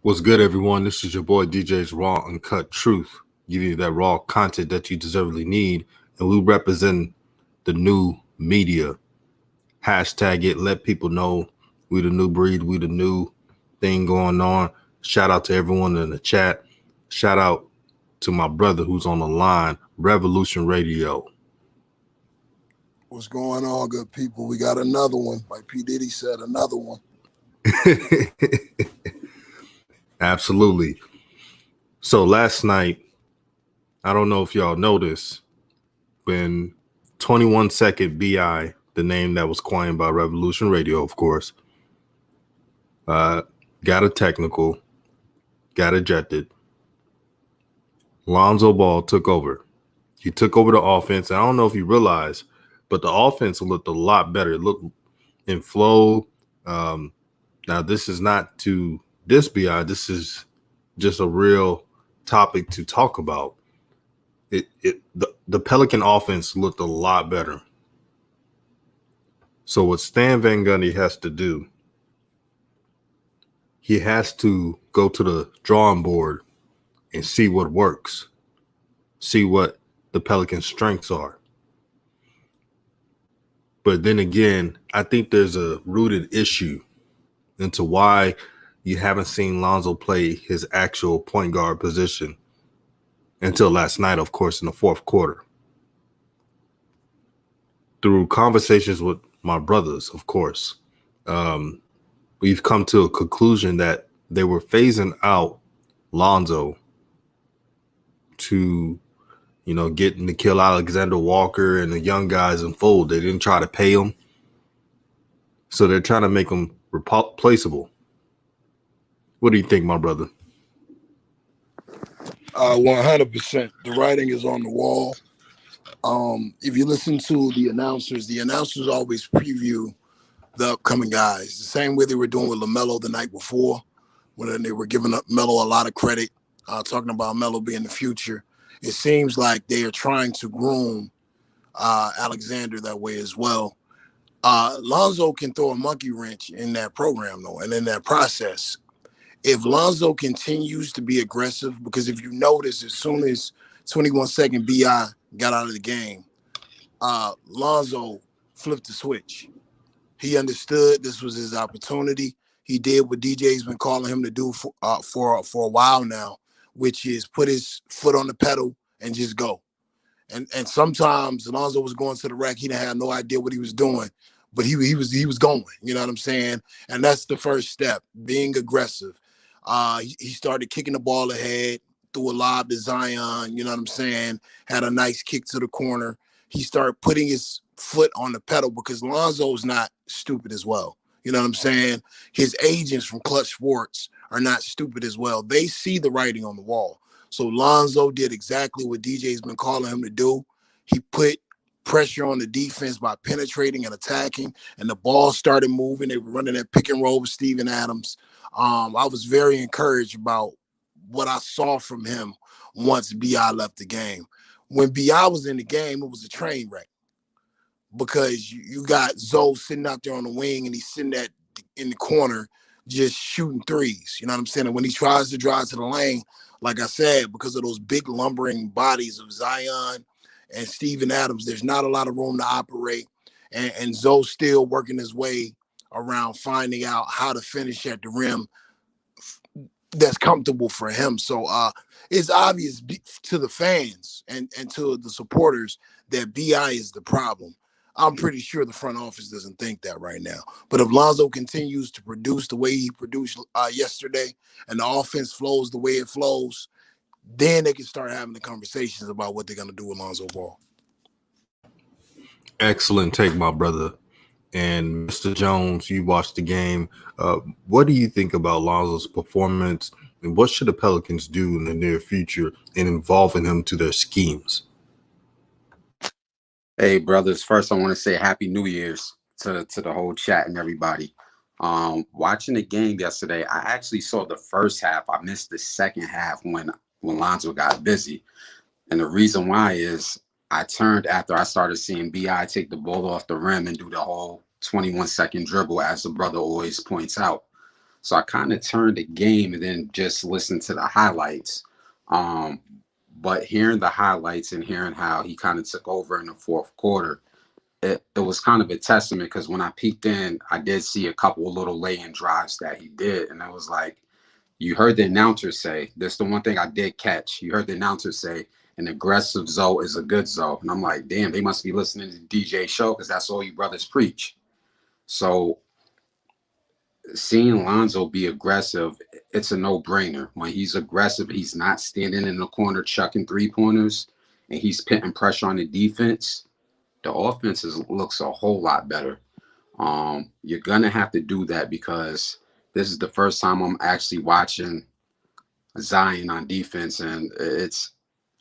What's good, everyone? This is your boy DJ's Raw Uncut Truth, giving you that raw content that you deservedly need. And we represent the new media. Hashtag it. Let people know we the new breed. We the new thing going on. Shout out to everyone in the chat. Shout out to my brother who's on the line, Revolution Radio. What's going on, good people? We got another one. Like P. Diddy said, another one. Absolutely. So last night, I don't know if y'all noticed, when 21 Second BI, the name that was coined by Revolution Radio, of course, got a technical, got ejected. Lonzo Ball took over. He took over the offense. I don't know if you realize, but the offense looked a lot better. It looked in flow. Now, this is not to this BI. This is just a real topic to talk about. The Pelican offense looked a lot better. So what Stan Van Gundy has to do, he has to go to the drawing board and see what works, see what the Pelicans' strengths are. But then again, I think there's a rooted issue into why you haven't seen Lonzo play his actual point guard position until last night, of course, in the fourth quarter. Through conversations with my brothers, of course, we've come to a conclusion that they were phasing out Lonzo to, get Nickeil Alexander-Walker and the young guys in fold. They didn't try to pay him. So they're trying to make him replaceable. What do you think, my brother? 100%. The writing is on the wall. If you listen to the announcers always preview the upcoming guys. The same way they were doing with LaMelo the night before, when they were giving up Melo a lot of credit, talking about Melo being the future. It seems like they are trying to groom Alexander that way as well. Lonzo can throw a monkey wrench in that program, though, and in that process. If Lonzo continues to be aggressive, because if you notice, as soon as 21 Second BI got out of the game, Lonzo flipped the switch. He understood this was his opportunity. He did what DJ's been calling him to do for a while now, which is put his foot on the pedal and just go. And sometimes Lonzo was going to the rack. He didn't have no idea what he was doing, but he was going. You know what I'm saying? And that's the first step, being aggressive. He started kicking the ball ahead, threw a lob to Zion. You know what I'm saying? Had a nice kick to the corner. He started putting his foot on the pedal because Lonzo's not stupid as well. You know what I'm saying? His agents from Clutch Sports are not stupid as well. They see the writing on the wall. So Lonzo did exactly what DJ's been calling him to do. He put pressure on the defense by penetrating and attacking, and the ball started moving. They were running that pick and roll with Steven Adams. I was very encouraged about what I saw from him once B.I. left the game. When B.I. was in the game, it was a train wreck because you got Zoe sitting out there on the wing, and he's sitting in the corner just shooting threes. You know what I'm saying? And when he tries to drive to the lane, like I said, because of those big lumbering bodies of Zion and Steven Adams, there's not a lot of room to operate. And Zoe's still working his way around finding out how to finish at the rim that's comfortable for him. So it's obvious to the fans and to the supporters that B.I. is the problem. I'm pretty sure the front office doesn't think that right now. But if Lonzo continues to produce the way he produced yesterday and the offense flows the way it flows, then they can start having the conversations about what they're going to do with Lonzo Ball. Excellent take, my brother. And Mr. Jones, you watched the game. What do you think about Lonzo's performance, and what should the Pelicans do in the near future in involving him to their schemes? Hey, brothers. First, I want to say Happy New Year's to the whole chat and everybody. Watching the game yesterday, I actually saw the first half. I missed the second half when Lonzo got busy. And the reason why is I turned after I started seeing B.I. take the ball off the rim and do the whole 21-second dribble, as the brother always points out. So I kind of turned the game and then just listened to the highlights. Um, but hearing the highlights and hearing how he kind of took over in the fourth quarter, it was kind of a testament because when I peeked in, I did see a couple of little lay-in drives that he did. And I was like, you heard the announcer say, that's the one thing I did catch. You heard the announcer say, an aggressive Zoe is a good Zoe. And I'm like, damn, they must be listening to the DJ show because that's all you brothers preach. So seeing Lonzo be aggressive, it's a no-brainer. When he's aggressive, he's not standing in the corner chucking three-pointers, and he's putting pressure on the defense. The offense looks a whole lot better. You're gonna have to do that because this is the first time I'm actually watching Zion on defense, and it's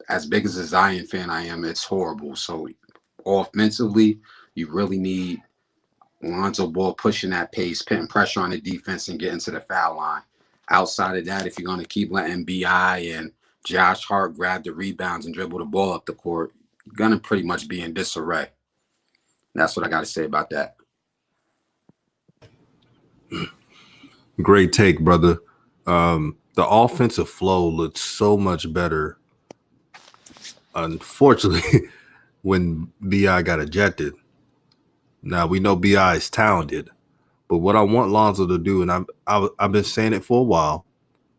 as big as a Zion fan I am, it's horrible. So offensively, you really need Lonzo Ball pushing that pace, putting pressure on the defense, and getting to the foul line. Outside of that, if you're going to keep letting BI and Josh Hart grab the rebounds and dribble the ball up the court, you're going to pretty much be in disarray. That's what I got to say about that. Great take, brother. The offensive flow looked so much better. Unfortunately, when BI got ejected. Now we know BI is talented, but what I want Lonzo to do, and I've been saying it for a while.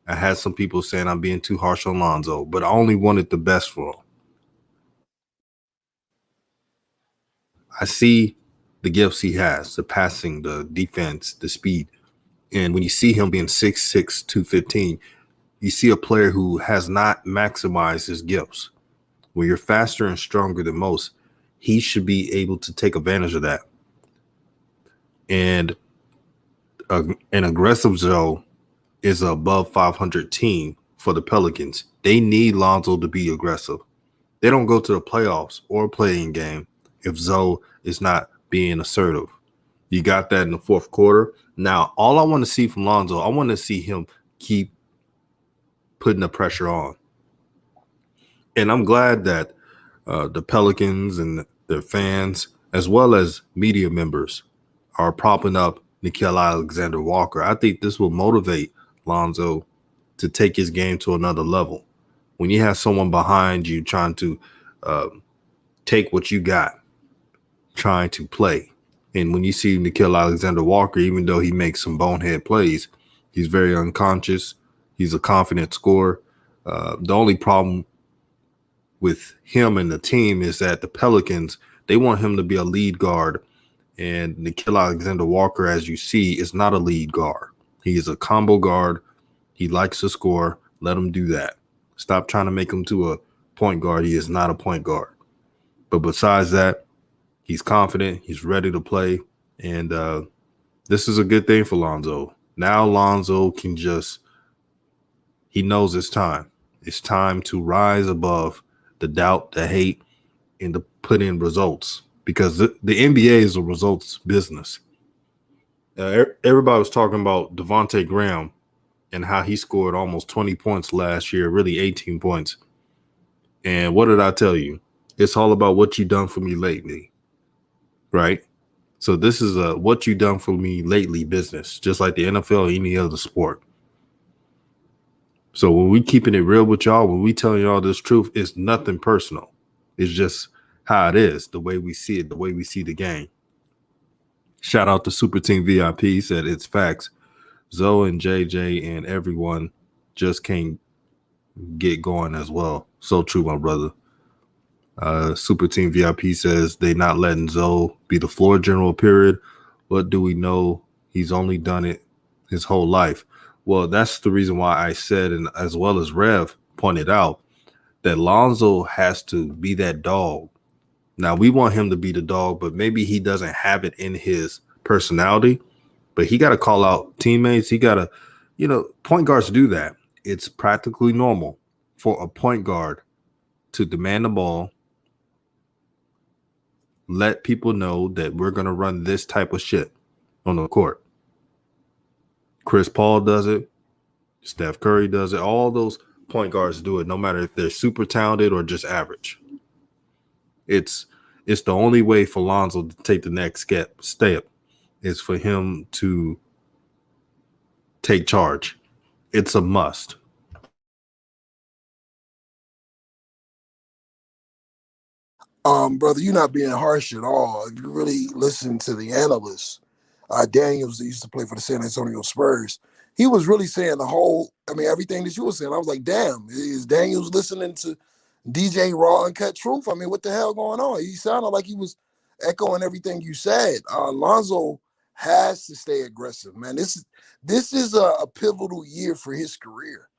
I had some people saying I'm being too harsh on Lonzo, but I only wanted the best for him. I see the gifts he has, the passing, the defense, the speed. And when you see him being 6'6", 215, you see a player who has not maximized his gifts. When you're faster and stronger than most, he should be able to take advantage of that. And an aggressive Joe is an above 500 team for the Pelicans. They need Lonzo to be aggressive. They don't go to the playoffs or playing game if Zoe is not being assertive. You got that in the fourth quarter. Now, all I want to see from Lonzo, I want to see him keep putting the pressure on. And I'm glad that the Pelicans and their fans, as well as media members, are propping up Nickeil Alexander-Walker. I think this will motivate Lonzo to take his game to another level. When you have someone behind you trying to take what you got, trying to play. And when you see Nickeil Alexander-Walker, even though he makes some bonehead plays, he's very unconscious. He's a confident scorer. The only problem with him and the team is that the Pelicans, they want him to be a lead guard. And Nickeil Alexander-Walker, as you see, is not a lead guard. He is a combo guard. He likes to score. Let him do that. Stop trying to make him to a point guard. He is not a point guard. But besides that, he's confident. He's ready to play. And this is a good thing for Lonzo. Now Lonzo can he knows it's time. It's time to rise above the doubt, the hate, and to put in results. Because the NBA is a results business. Everybody was talking about Devontae Graham and how he scored almost 20 points last year, really 18 points. And what did I tell you? It's all about what you done for me lately, right? So this is a what you done for me lately business, just like the NFL or any other sport. So when we keeping it real with y'all, when we telling y'all this truth, it's nothing personal. It's just how it is, the way we see it, the way we see the game. Shout out to Super Team VIP. He said it's facts. Zoe and JJ and everyone just can't get going as well. So true, my brother. Super Team VIP says they not letting Zoe be the floor general, period. What do we know? He's only done it his whole life. Well, that's the reason why I said, and as well as Rev pointed out, that Lonzo has to be that dog. Now, we want him to be the dog, but maybe he doesn't have it in his personality. But he got to call out teammates. He got to, point guards do that. It's practically normal for a point guard to demand the ball, let people know that we're going to run this type of shit on the court. Chris Paul does it. Steph Curry does it. All those point guards do it, no matter if they're super talented or just average. It's the only way for Lonzo to take the next step is for him to take charge. It's a must. Brother, you're not being harsh at all. If you really listen to the analysts, Daniels that used to play for the San Antonio Spurs, he was really saying everything that you were saying. I was like, damn, is Daniels listening to DJ Raw and Cut Truth? I mean, what the hell going on? He sounded like he was echoing everything you said. Lonzo has to stay aggressive, man. This is a pivotal year for his career.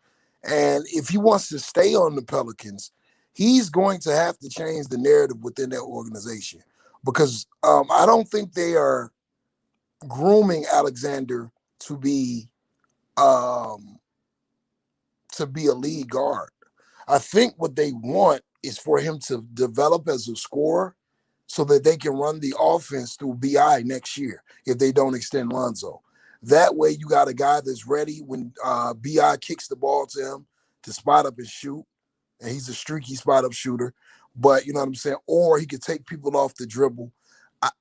And if he wants to stay on the Pelicans, he's going to have to change the narrative within that organization because I don't think they are grooming Alexander to be a lead guard. I think what they want is for him to develop as a scorer so that they can run the offense through BI next year if they don't extend Lonzo. That way you got a guy that's ready when BI kicks the ball to him to spot up and shoot, and he's a streaky spot up shooter. But you know what I'm saying? Or he could take people off the dribble.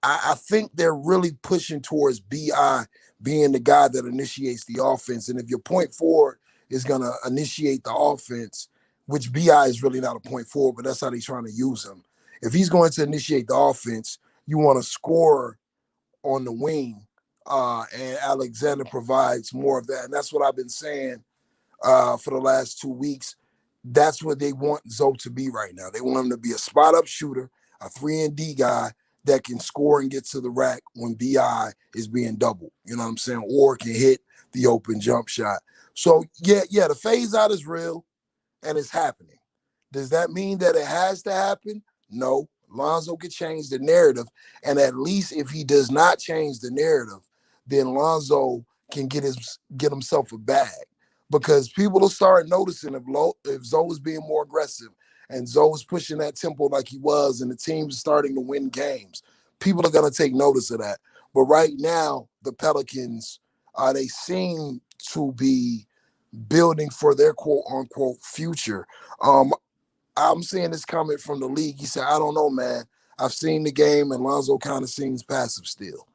I think they're really pushing towards BI being the guy that initiates the offense. And if your point forward is going to initiate the offense, which BI is really not a point forward, but that's how they're trying to use him. If he's going to initiate the offense, you want to score on the wing, and Alexander provides more of that. And that's what I've been saying for the last 2 weeks. That's what they want Zoe to be right now. They want him to be a spot-up shooter, a 3-and-D guy that can score and get to the rack when BI is being doubled, you know what I'm saying, or can hit the open jump shot. So, yeah, the phase-out is real, and it's happening. Does that mean that it has to happen? No. Lonzo could change the narrative, and at least if he does not change the narrative, then Lonzo can get himself a bag. Because people will start noticing if Zoe is being more aggressive and Zoe is pushing that tempo like he was and the team's starting to win games, people are going to take notice of that. But right now, the Pelicans, they seem to be building for their quote-unquote future. I'm seeing this comment from the league. He said, I don't know, man. I've seen the game, and Lonzo kind of seems passive still.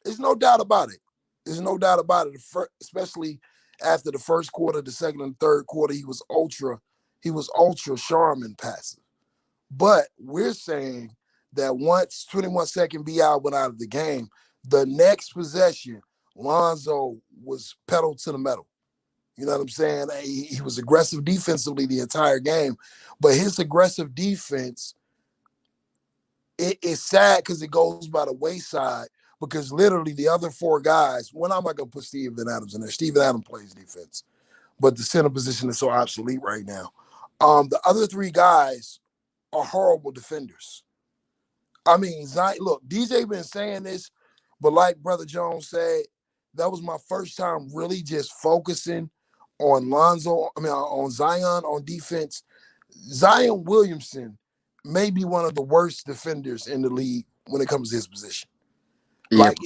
There's no doubt about it. There's no doubt about it, especially after the first quarter, the second and third quarter, he was ultra Charmin passive. But we're saying that once 21-second BI went out of the game, the next possession, Lonzo was pedal to the metal. You know what I'm saying? He was aggressive defensively the entire game, but his aggressive defense, it's sad because it goes by the wayside. Because literally the other four guys, I'm not going to put Steven Adams in there. Steven Adams plays defense, but the center position is so obsolete right now. The other three guys are horrible defenders. I mean, look, DJ been saying this, but like Brother Jones said, that was my first time really just focusing on on Zion on defense. Zion Williamson may be one of the worst defenders in the league when it comes to his position. Like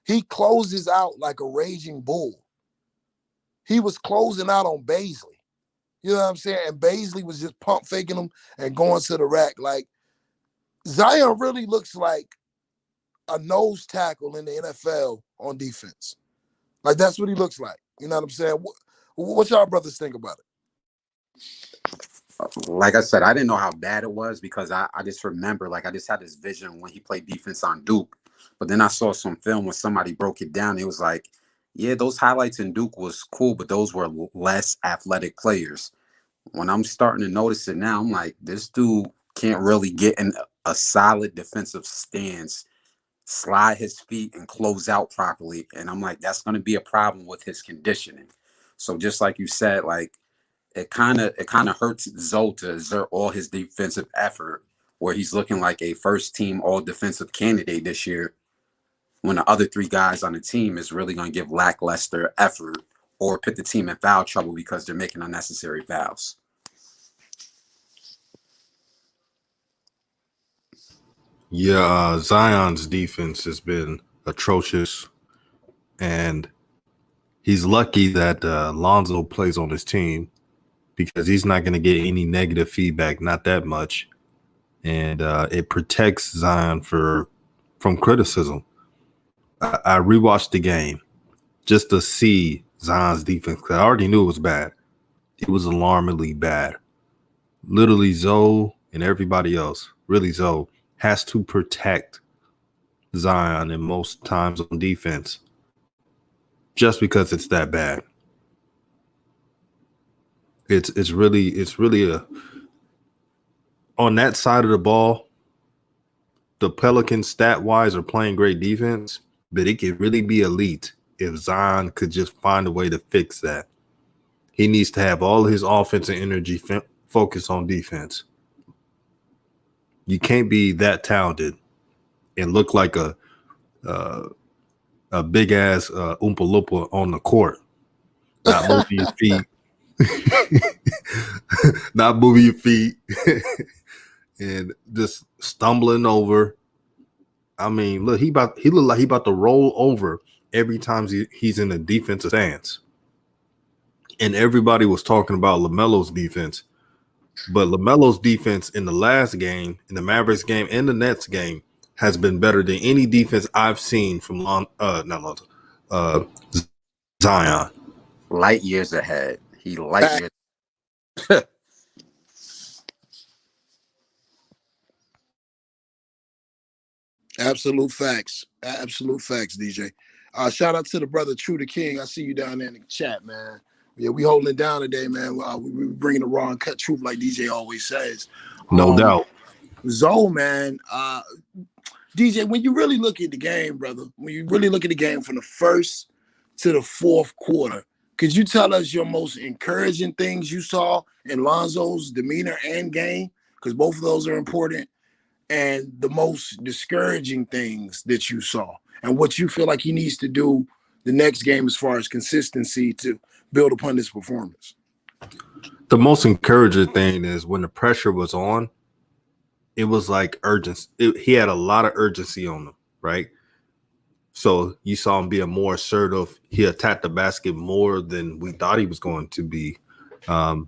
he closes out like a raging bull. He was closing out on Baisley. You know what I'm saying? And Baisley was just pump faking him and going to the rack. Like Zion really looks like a nose tackle in the NFL on defense. Like that's what he looks like. You know what I'm saying? What y'all brothers think about it? Like I said, I didn't know how bad it was because I just remember, like, I just had this vision when he played defense on Duke. But then I saw some film when somebody broke it down. It was like, yeah, those highlights in Duke was cool, but those were less athletic players. When I'm starting to notice it now, I'm like, this dude can't really get in a solid defensive stance, slide his feet, and close out properly. And I'm like, that's going to be a problem with his conditioning. So just like you said, like, it kind of hurts Zoe to exert all his defensive effort where he's looking like a first team all defensive candidate this year when the other three guys on the team is really going to give lackluster effort or put the team in foul trouble because they're making unnecessary fouls. Yeah, Zion's defense has been atrocious, and he's lucky that Lonzo plays on his team because he's not going to get any negative feedback, not that much, and it protects Zion from criticism. I rewatched the game just to see Zion's defense because I already knew it was bad. It was alarmingly bad. Literally, Zoe and everybody else, really Zoe, has to protect Zion in most times on defense just because it's that bad. It's really a on that side of the ball, the Pelicans stat-wise are playing great defense, but it could really be elite if Zion could just find a way to fix that. He needs to have all his offensive energy focused on defense. You can't be that talented and look like a big ass Oompa Loompa on the court, not moving your feet, not moving your feet, and just stumbling over. I mean, look, he look like he about to roll over every time he's in a defensive stance. And everybody was talking about LaMelo's defense, but LaMelo's defense in the last game, in the Mavericks game, and the Nets game, has been better than any defense I've seen from Zion. Light years ahead. He light years. Absolute facts. Absolute facts, DJ. Shout out to the brother True the King. I see you down there in the chat, man. Yeah, we holding it down today, man. We bringing the raw and cut truth like DJ always says. No doubt. Zoe, man. DJ, when you really look at the game, brother, when you really look at the game from the first to the fourth quarter, could you tell us your most encouraging things you saw in Lonzo's demeanor and game? Because both of those are important. And the most discouraging things that you saw and what you feel like he needs to do the next game as far as consistency to build upon this performance. The most encouraging thing is when the pressure was on, it was like urgency. He had a lot of urgency on him, right? So you saw him being more assertive. He attacked the basket more than we thought he was going to be. And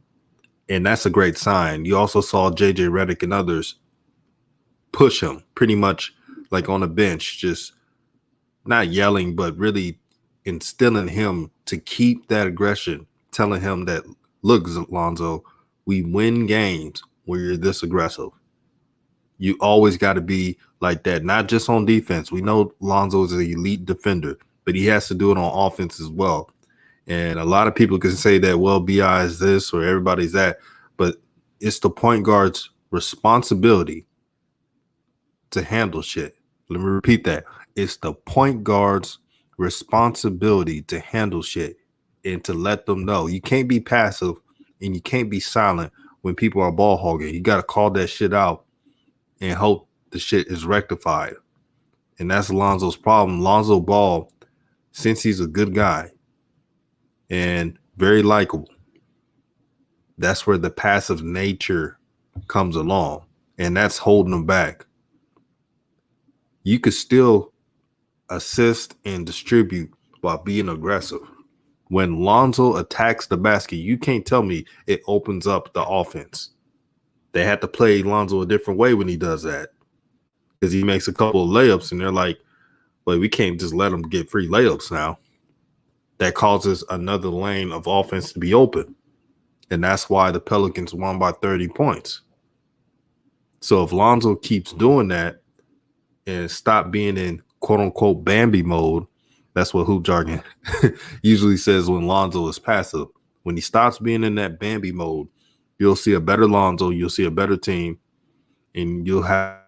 that's a great sign. You also saw JJ Redick and others push him pretty much like on the bench, just not yelling, but really instilling him to keep that aggression, telling him that, look, Lonzo, we win games where you're this aggressive. You always got to be like that, not just on defense. We know Lonzo is an elite defender, but he has to do it on offense as well. And a lot of people can say that, well, BI is this or everybody's that, but it's the point guard's responsibility to handle shit. Let me repeat that. It's the point guard's responsibility to handle shit and to let them know. You can't be passive and you can't be silent when people are ball hogging. You got to call that shit out and hope the shit is rectified. And that's Lonzo's problem. Lonzo Ball, since he's a good guy and very likable, that's where the passive nature comes along. And that's holding him back. You could still assist and distribute while being aggressive. When Lonzo attacks the basket, you can't tell me it opens up the offense. They had to play Lonzo a different way when he does that because he makes a couple of layups and they're like, well, we can't just let him get free layups now. That causes another lane of offense to be open. And that's why the Pelicans won by 30 points. So if Lonzo keeps doing that, and stop being in quote unquote Bambi mode. That's what hoop jargon usually says when Lonzo is passive. When he stops being in that Bambi mode, you'll see a better Lonzo, you'll see a better team, and you have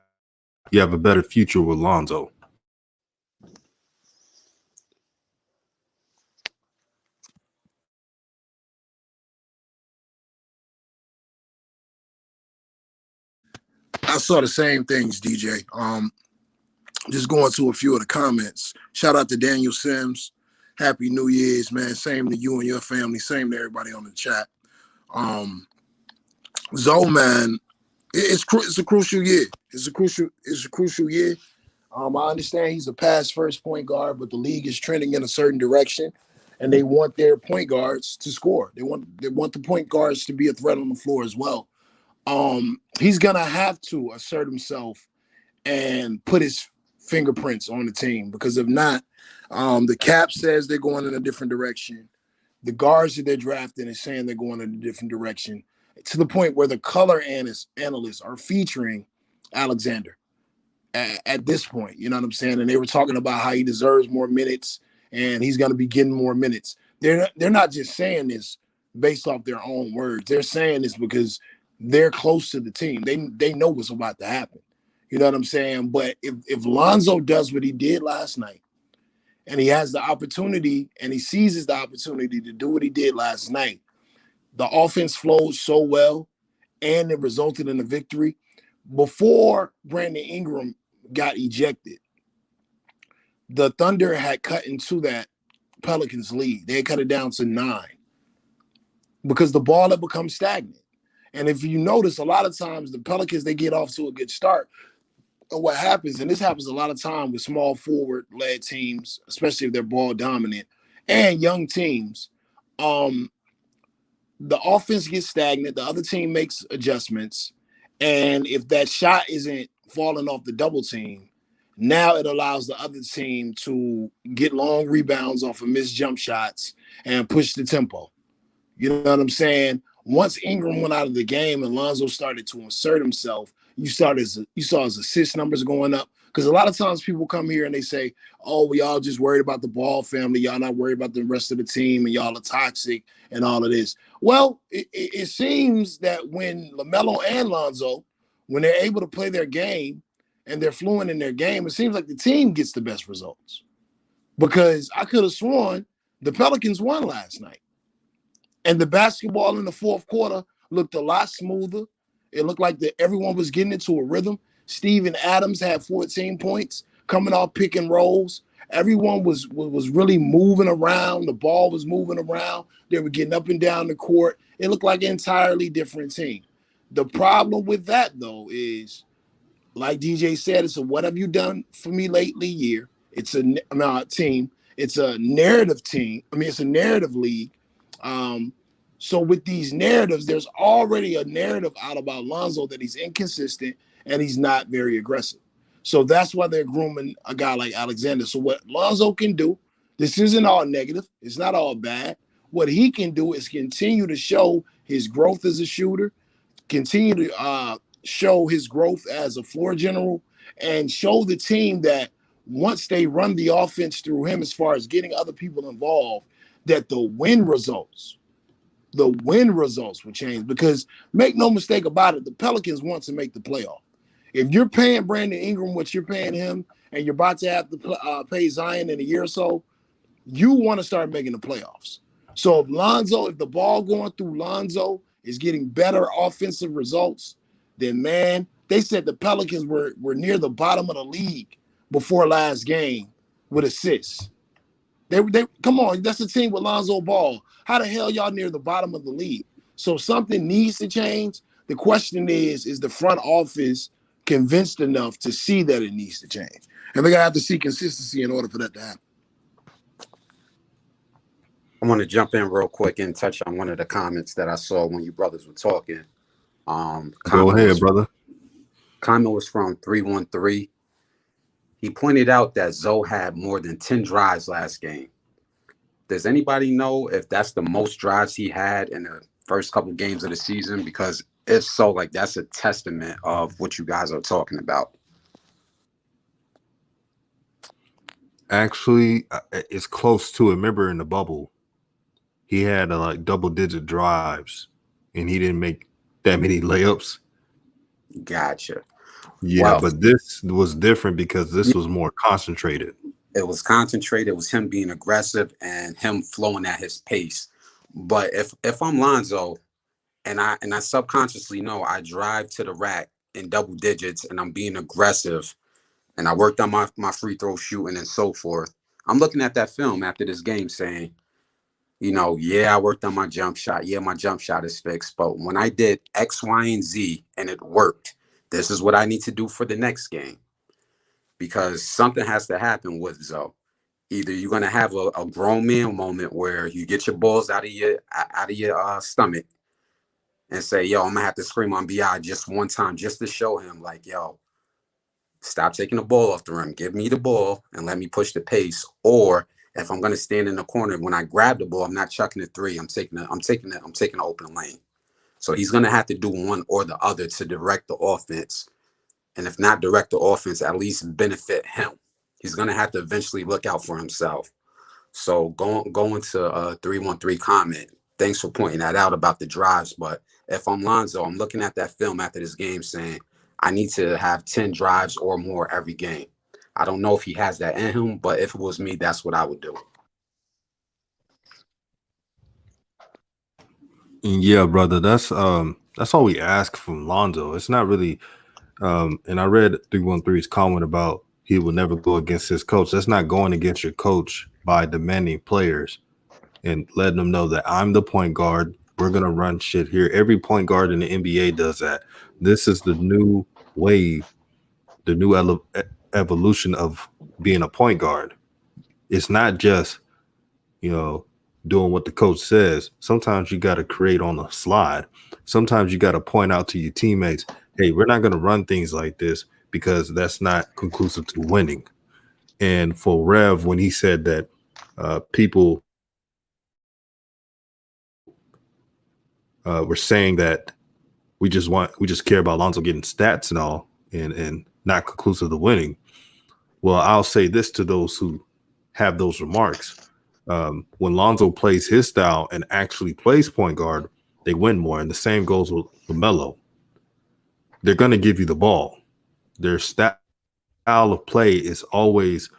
a better future with Lonzo. I saw the same things, DJ. Just going to a few of the comments. Shout out to Daniel Sims. Happy New Year's, man. Same to you and your family. Same to everybody on the chat. Zoe, man, it's a crucial year. It's a crucial year. I understand he's a pass first point guard, but the league is trending in a certain direction, and they want their point guards to score. They want the point guards to be a threat on the floor as well. He's gonna have to assert himself and put his fingerprints on the team, because if not, the cap says they're going in a different direction. The guards that they're drafting is saying they're going in a different direction, to the point where the color analysts are featuring Alexander at this point. You know what I'm saying? And they were talking about how he deserves more minutes and he's going to be getting more minutes. They're not just saying this based off their own words. They're saying this because they're close to the team. They know what's about to happen. You know what I'm saying? But if Lonzo does what he did last night, and he has the opportunity and he seizes the opportunity to do what he did last night, the offense flowed so well and it resulted in a victory. Before Brandon Ingram got ejected, the Thunder had cut into that Pelicans lead. They had cut it down to 9 because the ball had become stagnant. And if you notice, a lot of times the Pelicans, they get off to a good start. And what happens, and this happens a lot of time with small forward-led teams, especially if they're ball dominant, and young teams, the offense gets stagnant, the other team makes adjustments, and if that shot isn't falling off the double team, now it allows the other team to get long rebounds off of missed jump shots and push the tempo. You know what I'm saying? Once Ingram went out of the game and Lonzo started to insert himself, you saw his assist numbers going up. Because a lot of times people come here and they say, oh, we all just worried about the Ball family. Y'all not worried about the rest of the team and y'all are toxic and all of this. Well, it seems that when LaMelo and Lonzo, when they're able to play their game and they're fluent in their game, it seems like the team gets the best results. Because I could have sworn the Pelicans won last night. And the basketball in the fourth quarter looked a lot smoother. It looked like everyone was getting into a rhythm. Steven Adams had 14 points coming off pick and rolls. Everyone was really moving around. The ball was moving around. They were getting up and down the court. It looked like an entirely different team. The problem with that, though, is, like DJ said, it's a what have you done for me lately year. It's a team. It's a narrative team. It's a narrative league. So with these narratives, there's already a narrative out about Lonzo that he's inconsistent and he's not very aggressive. So that's why they're grooming a guy like Alexander. So what Lonzo can do, this isn't all negative. It's not all bad. What he can do is continue to show his growth as a shooter, continue to show his growth as a floor general, and show the team that once they run the offense through him as far as getting other people involved, that the win results will change. Because make no mistake about it, the Pelicans want to make the playoff. If you're paying Brandon Ingram what you're paying him, and you're about to have to pay Zion in a year or so, you want to start making the playoffs. So if the ball going through Lonzo is getting better offensive results, then man, they said the Pelicans were near the bottom of the league before last game with assists. They come on, that's a team with Lonzo Ball. How the hell y'all near the bottom of the league? So something needs to change. The question is the front office convinced enough to see that it needs to change? And they're gonna have to see consistency in order for that to happen. I want to jump in real quick and touch on one of the comments that I saw when you brothers were talking. Go ahead, brother. Comment was from 313. He pointed out that Zoe had more than 10 drives last game. Does anybody know if that's the most drives he had in the first couple games of the season? Because if so, like, that's a testament of what you guys are talking about. Actually, it's close to it. Remember in the bubble, he had like double-digit drives, and he didn't make that many layups. Gotcha. Yeah, well, but this was different because this was more concentrated. It was concentrated. It was him being aggressive and him flowing at his pace. But if I'm Lonzo and I subconsciously know I drive to the rack in double digits and I'm being aggressive and I worked on my free throw shooting and so forth, I'm looking at that film after this game saying, yeah, I worked on my jump shot. Yeah, my jump shot is fixed. But when I did X, Y, and Z and it worked, this is what I need to do for the next game. Because something has to happen with Zoe. Either you're gonna have a grown man moment where you get your balls out of your stomach and say, yo, I'm gonna have to scream on BI just one time just to show him, like, yo, Stop taking the ball off the rim. Give me the ball and let me push the pace. Or if I'm going to stand in the corner, when I grab the ball, I'm not chucking the three. I'm taking an open lane. So he's going to have to do one or the other to direct the offense. And if not direct the offense, at least benefit him. He's going to have to eventually look out for himself. So going to 313 comment, thanks for pointing that out about the drives. But if I'm Lonzo, I'm looking at that film after this game saying, I need to have 10 drives or more every game. I don't know if he has that in him, but if it was me, that's what I would do. Yeah, brother, that's all we ask from Lonzo. It's not really and I read 313's comment about he will never go against his coach. That's not going against your coach by demanding players and letting them know that I'm the point guard. We're gonna run shit here. Every point guard in the NBA does that. This is the new wave, the new evolution of being a point guard. It's not just, doing what the coach says. Sometimes you got to create on the slide. Sometimes you got to point out to your teammates, hey, we're not going to run things like this because that's not conclusive to winning. And for Rev, when he said that people were saying that we just care about Lonzo getting stats and all and not conclusive to winning. Well, I'll say this to those who have those remarks. When Lonzo plays his style and actually plays point guard, they win more. And the same goes with LaMelo. They're going to give you the ball. Their style of play is always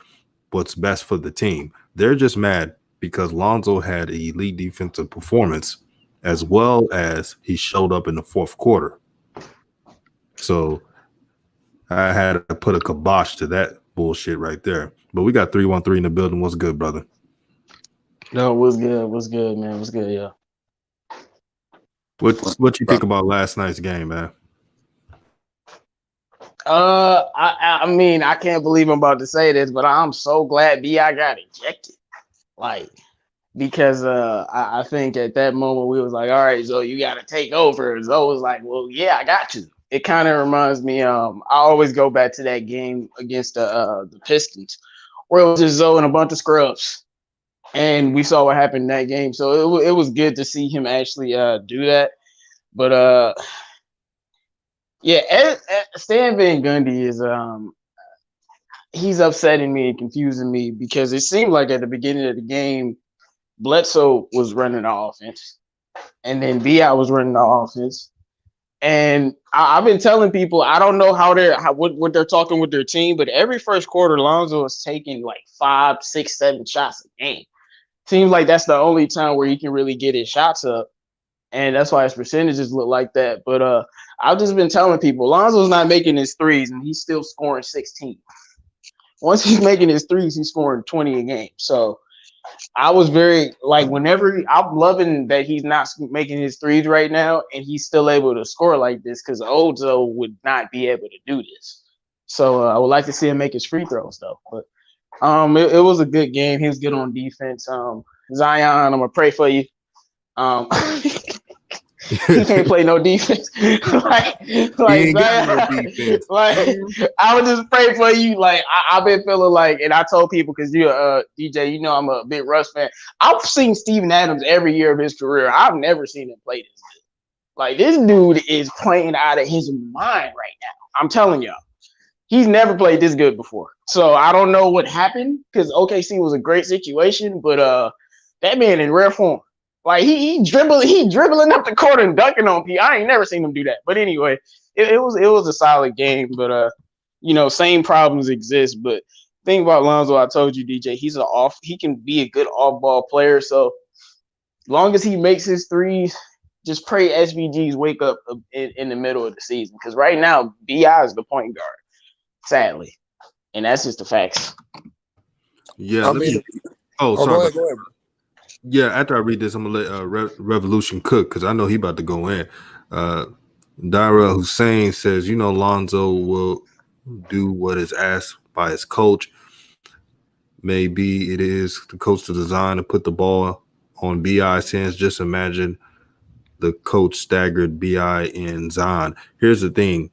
what's best for the team. They're just mad because Lonzo had an elite defensive performance as well as he showed up in the fourth quarter. So I had to put a kibosh to that bullshit right there. But we got 313 in the building. What's good, brother? No, what's good, man? What's good, yeah. What you think about last night's game, man? I mean, I can't believe I'm about to say this, but I'm so glad B.I. got ejected. Like, because I think at that moment we was like, all right, Zoe, you gotta take over. Zoe was like, well, yeah, I got you. It kind of reminds me, I always go back to that game against the Pistons, where it was just Zoe and a bunch of scrubs. And we saw what happened in that game. So it was good to see him actually do that. But yeah, Stan Van Gundy is he's upsetting me and confusing me because it seemed like at the beginning of the game, Bledsoe was running the offense, and then B.I. was running the offense. And I've been telling people I don't know what they're talking with their team, but every first quarter, Lonzo is taking like 5, 6, 7 shots a game. Seems like that's the only time where he can really get his shots up, and that's why his percentages look like that. But I've just been telling people Lonzo's not making his threes, and he's still scoring 16. Once he's making his threes, he's scoring 20 a game. So I was very I'm loving that he's not making his threes right now, and he's still able to score like this because Ozo would not be able to do this. So I would like to see him make his free throws though. But it was a good game. He was good on defense. Zion, I'm gonna pray for you. He can't play no defense. like Zion, no defense. Like I would just pray for you. Like I've been feeling like, and I told people because you're DJ, you know I'm a big Russ fan. I've seen Steven Adams every year of his career. I've never seen him play this good. Like this dude is playing out of his mind right now. I'm telling y'all. He's never played this good before. So I don't know what happened because OKC was a great situation, but that man in rare form. Like he dribbling up the court and dunking on people. I ain't never seen him do that. But anyway, it was a solid game. But same problems exist. But thing about Lonzo, I told you, DJ, he can be a good off-ball player. So long as he makes his threes, just pray SVGs wake up in the middle of the season. Because right now, BI is the point guard. Sadly, and that's just the facts. Yeah. Sorry. Go ahead. Yeah, after I read this, I'm gonna let Revolution cook because I know he about to go in. Dara Hussein says, Lonzo will do what is asked by his coach. Maybe it is the coach to design to put the ball on BI's hands. Just imagine the coach staggered BI and Zion. Here's the thing.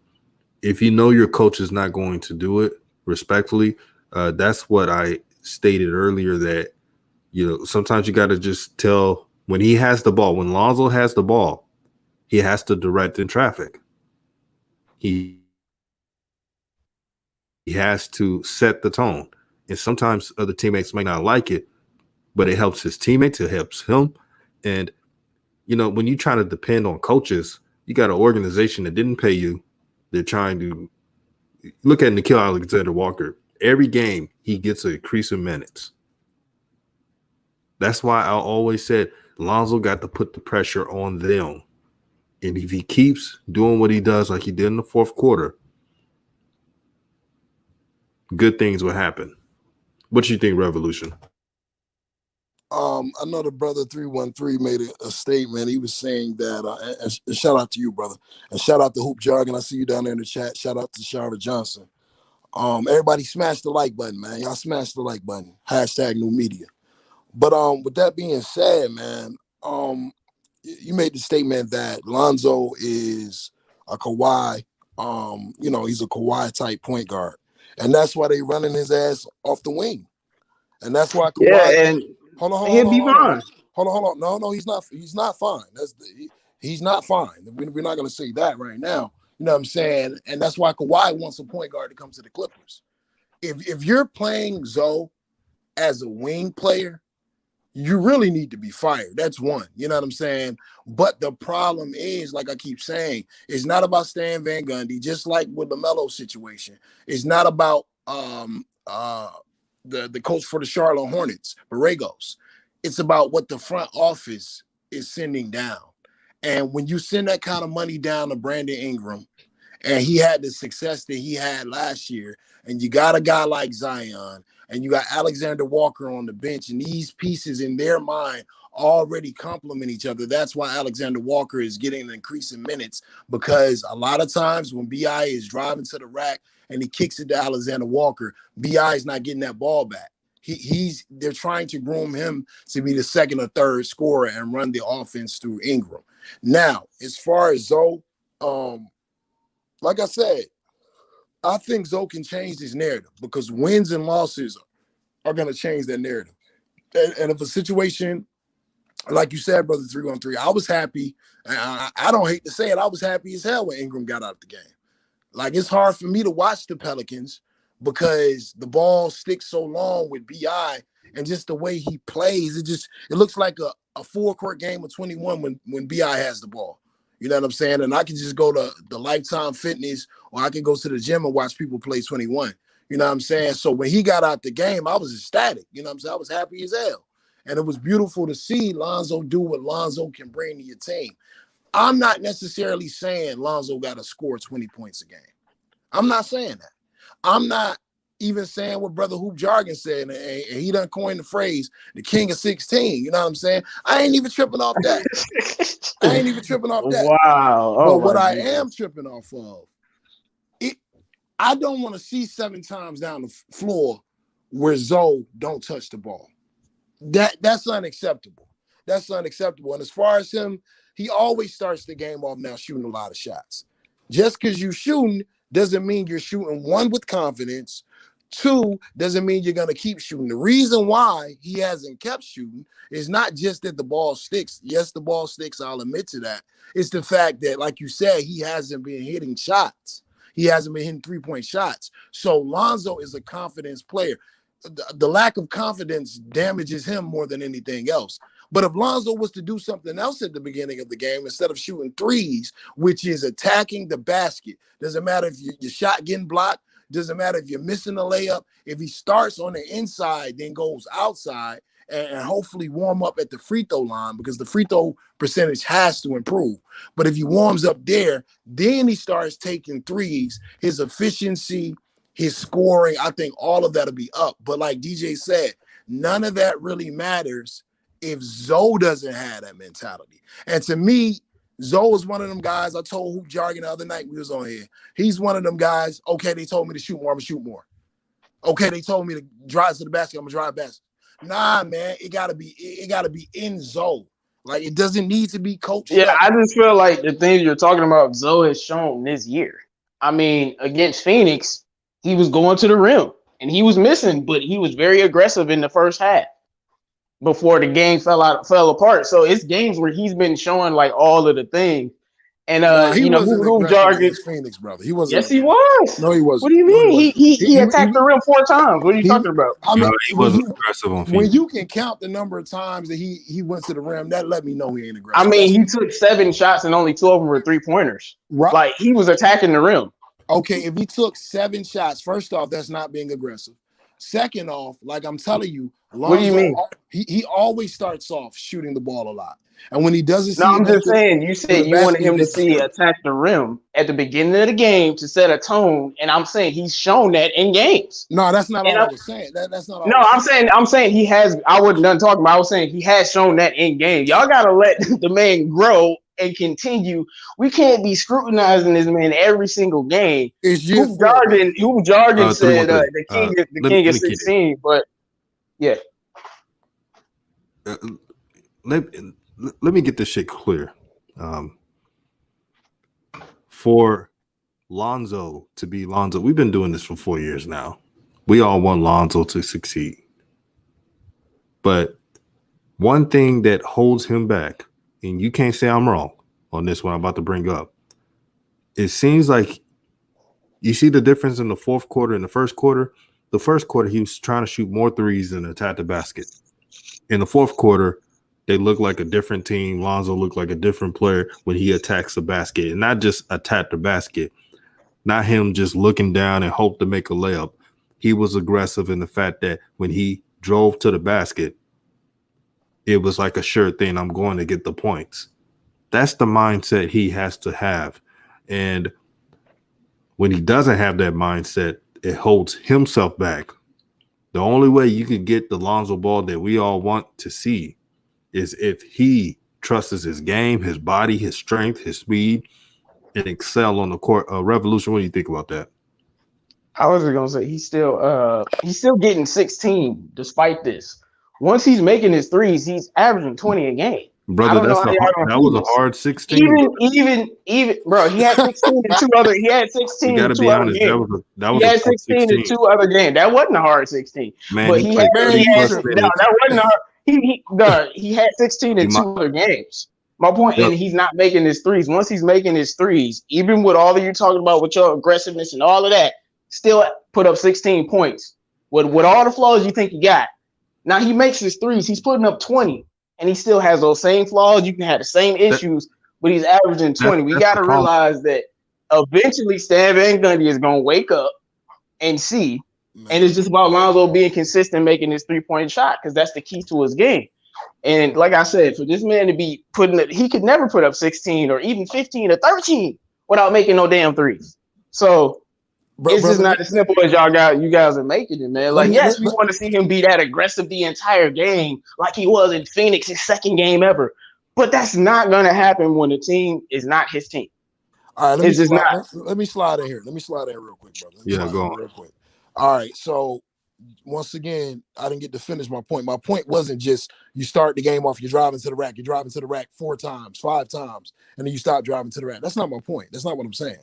if you know your coach is not going to do it respectfully, that's what I stated earlier, that sometimes you got to just tell when he has the ball, when Lonzo has the ball, he has to direct in traffic. He has to set the tone. And sometimes other teammates might not like it, but it helps his teammates, it helps him. And, when you try to depend on coaches, you got an organization that didn't pay you. They're trying to look at Nickeil Alexander-Walker. Every game, he gets an increase in minutes. That's why I always said Lonzo got to put the pressure on them. And if he keeps doing what he does like he did in the fourth quarter, good things will happen. What do you think, Revolution? I know the brother 313 made a statement. He was saying that, and shout out to you, brother, and shout out to Hoop Jargon. I see you down there in the chat. Shout out to Shara Johnson. Everybody smash the like button, man. Y'all smash the like button. # new media. But with that being said, man, you made the statement that Lonzo is a Kawhi. He's a Kawhi type point guard, and that's why they running his ass off the wing, and that's why Kawhi. Yeah, and hold on. No, he's not. He's not fine. He's not fine. We're not going to say that right now. You know what I'm saying? And that's why Kawhi wants a point guard to come to the Clippers. If you're playing Zoe as a wing player, you really need to be fired. That's one. You know what I'm saying? But the problem is, like I keep saying, it's not about Stan Van Gundy, just like with the LaMelo situation. It's not about the coach for the Charlotte Hornets, Borregos. It's about what the front office is sending down. And when you send that kind of money down to Brandon Ingram, and he had the success that he had last year, and you got a guy like Zion, and you got Alexander Walker on the bench, and these pieces in their mind already complement each other. That's why Alexander Walker is getting an increase in minutes, because a lot of times when BI is driving to the rack and he kicks it to Alexander Walker, BI is not getting that ball back. They're trying to groom him to be the second or third scorer and run the offense through Ingram. Now, as far as Zoe, like I said, I think Zoe can change this narrative, because wins and losses are going to change that narrative. And if a situation, like you said, brother 313, I was happy. I don't hate to say it. I was happy as hell when Ingram got out of the game. Like, it's hard for me to watch the Pelicans because the ball sticks so long with BI, and just the way he plays, it looks like a full court game of 21 when BI has the ball. You know what I'm saying? And I can just go to the Lifetime Fitness, or I can go to the gym and watch people play 21. You know what I'm saying? So when he got out the game, I was ecstatic. You know what I'm saying? I was happy as hell. And it was beautiful to see Lonzo do what Lonzo can bring to your team. I'm not necessarily saying Lonzo got to score 20 points a game. I'm not saying that. I'm not even saying what Brother Hoop Jargon said, and he done coined the phrase, the king of 16. You know what I'm saying? I ain't even tripping off that. Wow. But what I am tripping off of, I don't want to see 7 times down the floor where Zoe don't touch the ball. That's unacceptable. That's unacceptable. And as far as him, he always starts the game off now shooting a lot of shots. Just because you're shooting doesn't mean you're shooting, one, with confidence. 2, doesn't mean you're going to keep shooting. The reason why he hasn't kept shooting is not just that the ball sticks. Yes, the ball sticks. I'll admit to that. It's the fact that, like you said, he hasn't been hitting shots. He hasn't been hitting 3-point shots. So Lonzo is a confidence player. The lack of confidence damages him more than anything else. But if Lonzo was to do something else at the beginning of the game, instead of shooting threes, which is attacking the basket, doesn't matter if your shot getting blocked, doesn't matter if you're missing a layup, if he starts on the inside, then goes outside and hopefully warm up at the free throw line, because the free throw percentage has to improve. But if he warms up there, then he starts taking threes, his efficiency, his scoring, I think all of that will be up. But like DJ said, none of that really matters if Zoe doesn't have that mentality. And to me, Zoe is one of them guys. I told Hoop Jargon the other night we was on here. He's one of them guys. Okay, they told me to shoot more, I'm gonna shoot more. Okay, they told me to drive to the basket, I'm gonna drive basket. Nah, man, it gotta be in Zoe. Like, it doesn't need to be coached. Yeah, I just feel like the things you're talking about, Zoe has shown this year. I mean, against Phoenix, he was going to the rim and he was missing, but he was very aggressive in the first half before the game fell apart. So it's games where he's been showing like all of the things. And Nah, he wasn't who aggressive jargon? against Phoenix, brother. He wasn't Yes, he aggressive. was. No, he What wasn't. do you No, he mean? wasn't. He attacked the rim 4 times. What are you he- talking about? I mean, he when wasn't aggressive on when Phoenix. you can count the number of times that he went to the rim, that let me know he ain't I aggressive. mean, he took 7 shots and only 2 of them were 3-pointers. Right. Like he was attacking the rim. Okay, if he took 7 shots, first off, that's not being aggressive. Second off, like I'm telling you, What do you Lonzo, mean? he always starts off shooting the ball a lot. And when he doesn't No, see it I'm go just saying. You to the said you wanted basket, he him to gets see discouraged. attack the rim at the beginning of the game to set a tone, and I'm saying he's shown that in games. No, that's not And all I was saying. That's not all no, I was saying. I'm saying he has. I wasn't done talking about. I was saying he has shown that in game. Y'all gotta let the man grow and continue. We can't be scrutinizing this man every single game. It's year 4. Hoop Jargon said 3-1-3. the Let king me is get it. 16, but yeah. Let me get this shit clear. For Lonzo to be Lonzo, we've been doing this for 4 years now. We all want Lonzo to succeed. But one thing that holds him back, and you can't say I'm wrong on this one I'm about to bring up, it seems like you see the difference in the fourth quarter and the first quarter. The first quarter, he was trying to shoot more threes than attack the basket. In the fourth quarter, they look like a different team. Lonzo looked like a different player when he attacks the basket, and not just attack the basket, not him just looking down and hope to make a layup. He was aggressive in the fact that when he drove to the basket, it was like a sure thing. I'm going to get the points. That's the mindset he has to have. And when he doesn't have that mindset, it holds himself back. The only way you could get the Lonzo Ball that we all want to see is if he trusts his game, his body, his strength, his speed, and excel on the court. Revolution, what do you think about that? I was gonna say he's still getting 16 despite this. Once he's making his threes, he's averaging 20 a game. Brother, that was a hard 16. Even bro, he had 16 in two other. He had 16 You got to in be 2 other honest. games. That was He a had tough 16 in 2 other games. That wasn't a hard 16. Man, but he had that wasn't a hard. He had 16 in 2 other games. My point, and he's not making his threes. Once he's making his threes, even with all of you talking about with your aggressiveness and all of that, still put up 16 points. With all the flaws you think he got. Now he makes his threes. He's putting up 20, and he still has those same flaws. You can have the same issues, but he's averaging 20. We got to realize that eventually Stan Van Gundy is going to wake up and see, and it's just about Lonzo being consistent, making his 3-point shot, because that's the key to his game. And like I said, for this man to be he could never put up 16 or even 15 or 13 without making no damn threes. So it's just not as simple as you guys are making it, man. Like, yes, we want to see him be that aggressive the entire game, like he was in Phoenix's second game ever. But that's not going to happen when the team is not his team. All right, let me slide in here. Let me slide in real quick, brother. Go on. Real quick. All right, so once again, I didn't get to finish my point. My point wasn't just you start the game off, you're driving to the rack, 4 times, 5 times, and then you stop driving to the rack. That's not my point. That's not what I'm saying.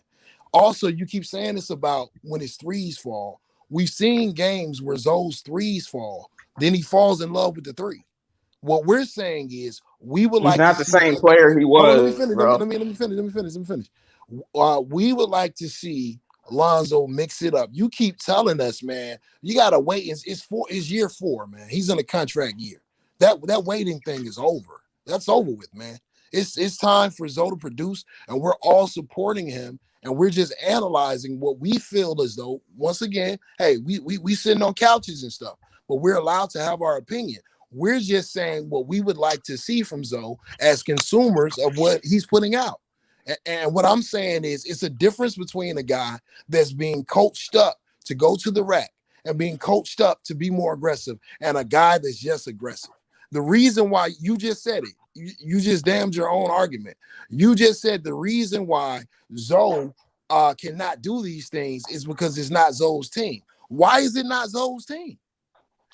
Also, you keep saying this about when his threes fall. We've seen games where Zoe's threes fall. Then he falls in love with the three. What we're saying is we would He's not the same player he was. Let me finish. Let me finish. We would like to see Lonzo mix it up. You keep telling us, man, you gotta wait. It's year 4, man. He's in a contract year. That waiting thing is over. That's over with, man. It's time for Zoe to produce, and we're all supporting him. And we're just analyzing what we feel as though, once again, hey, we sitting on couches and stuff, but we're allowed to have our opinion. We're just saying what we would like to see from Zoe as consumers of what he's putting out. And what I'm saying is it's a difference between a guy that's being coached up to go to the rack and being coached up to be more aggressive and a guy that's just aggressive. The reason why you just said it, you just damned your own argument. You just said the reason why Zoe cannot do these things is because it's not Zoe's team. Why is it not Zoe's team?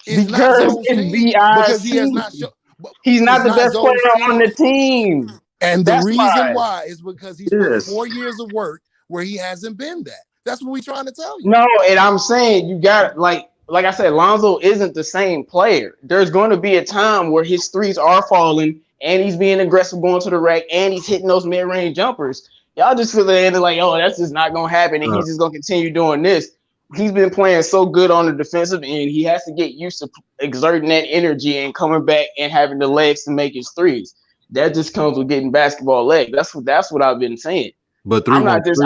It's not Zoe's team because he has not shown. He's not the best player on the team. And the reason why is because he's put 4 years of work where he hasn't been that. That's what we're trying to tell you. No, and I'm saying you got like I said, Lonzo isn't the same player. There's going to be a time where his threes are falling and he's being aggressive going to the rack and he's hitting those mid-range jumpers. Y'all just feel the end like, oh, that's just not gonna happen, and he's just gonna continue doing this. He's been playing so good on the defensive end, he has to get used to exerting that energy and coming back and having the legs to make his threes. That just comes with getting basketball legs. That's what I've been saying. But I'm not just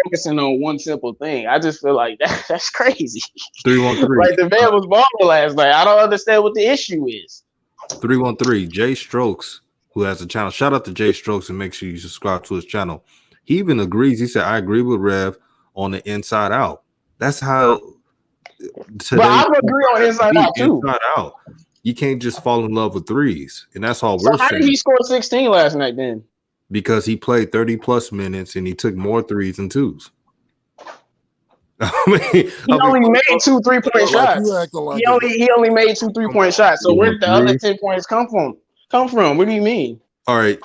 focusing on one simple thing. I just feel like that's crazy. 313. Like the man was balling last night. I don't understand what the issue is. 313. Jay Strokes, who has a channel. Shout out to Jay Strokes and make sure you subscribe to his channel. He even agrees. He said, I agree with Rev on the inside out. That's how But I would agree on inside out too. Inside out. You can't just fall in love with threes. And that's all we're saying. How did he score 16 last night then? Because he played 30 plus minutes and he took more threes and twos. He only made 2 3-point shots. He only made 2 3-point shots. So where did the other 10 points come from? What do you mean? All right.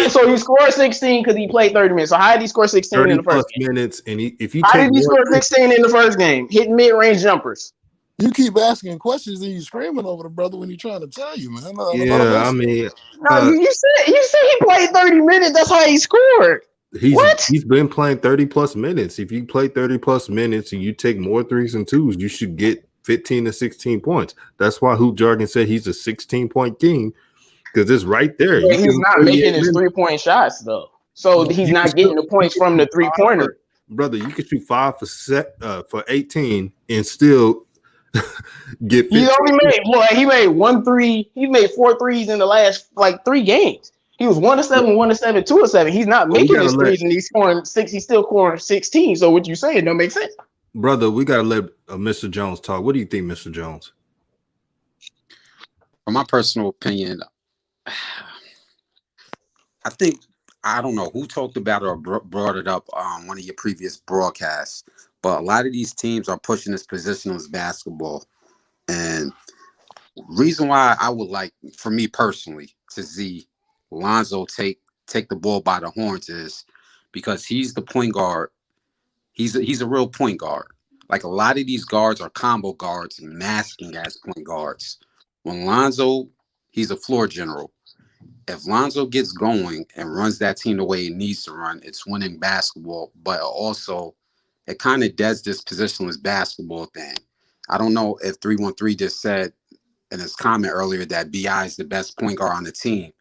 So he scored 16 because he played 30 minutes. So how did he score 16 in the first game? Minutes, and how did he score 16 in the first game? Hitting mid-range jumpers. You keep asking questions and you screaming over the brother when he's trying to tell you, man. I mean, you said he played 30 minutes. That's how he scored. He's been playing 30 plus minutes. If you play 30 plus minutes and you take more threes and twos, you should get 15 to 16 points. That's why Hoop Jargon said he's a 16-point king, because it's right there. Yeah, he's not making his 3-point shots though, so he's not getting the points from the 3-pointer. Brother, you can shoot 5 for 18 and still get 15. He made 1 3. He made 4 threes in the last 3 games. He was 1 of 7, 1 of 7, 2 of 7. He's not making his threes and he's scoring 6. He's still scoring 16. So what you saying don't make sense. Brother, we gotta let Mr. Jones talk. What do you think, Mr. Jones? From my personal opinion, I think, I don't know who talked about it or brought it up on one of your previous broadcasts, but a lot of these teams are pushing this positionless basketball. And reason why I would like, for me personally, to see Lonzo take the ball by the horns is because he's the point guard. He's a real point guard. Like a lot of these guards are combo guards masking as point guards. When Lonzo, he's a floor general. If Lonzo gets going and runs that team the way it needs to run, it's winning basketball, but also it kind of does this positionless basketball thing. I don't know if 313 just said in his comment earlier that BI is the best point guard on the team.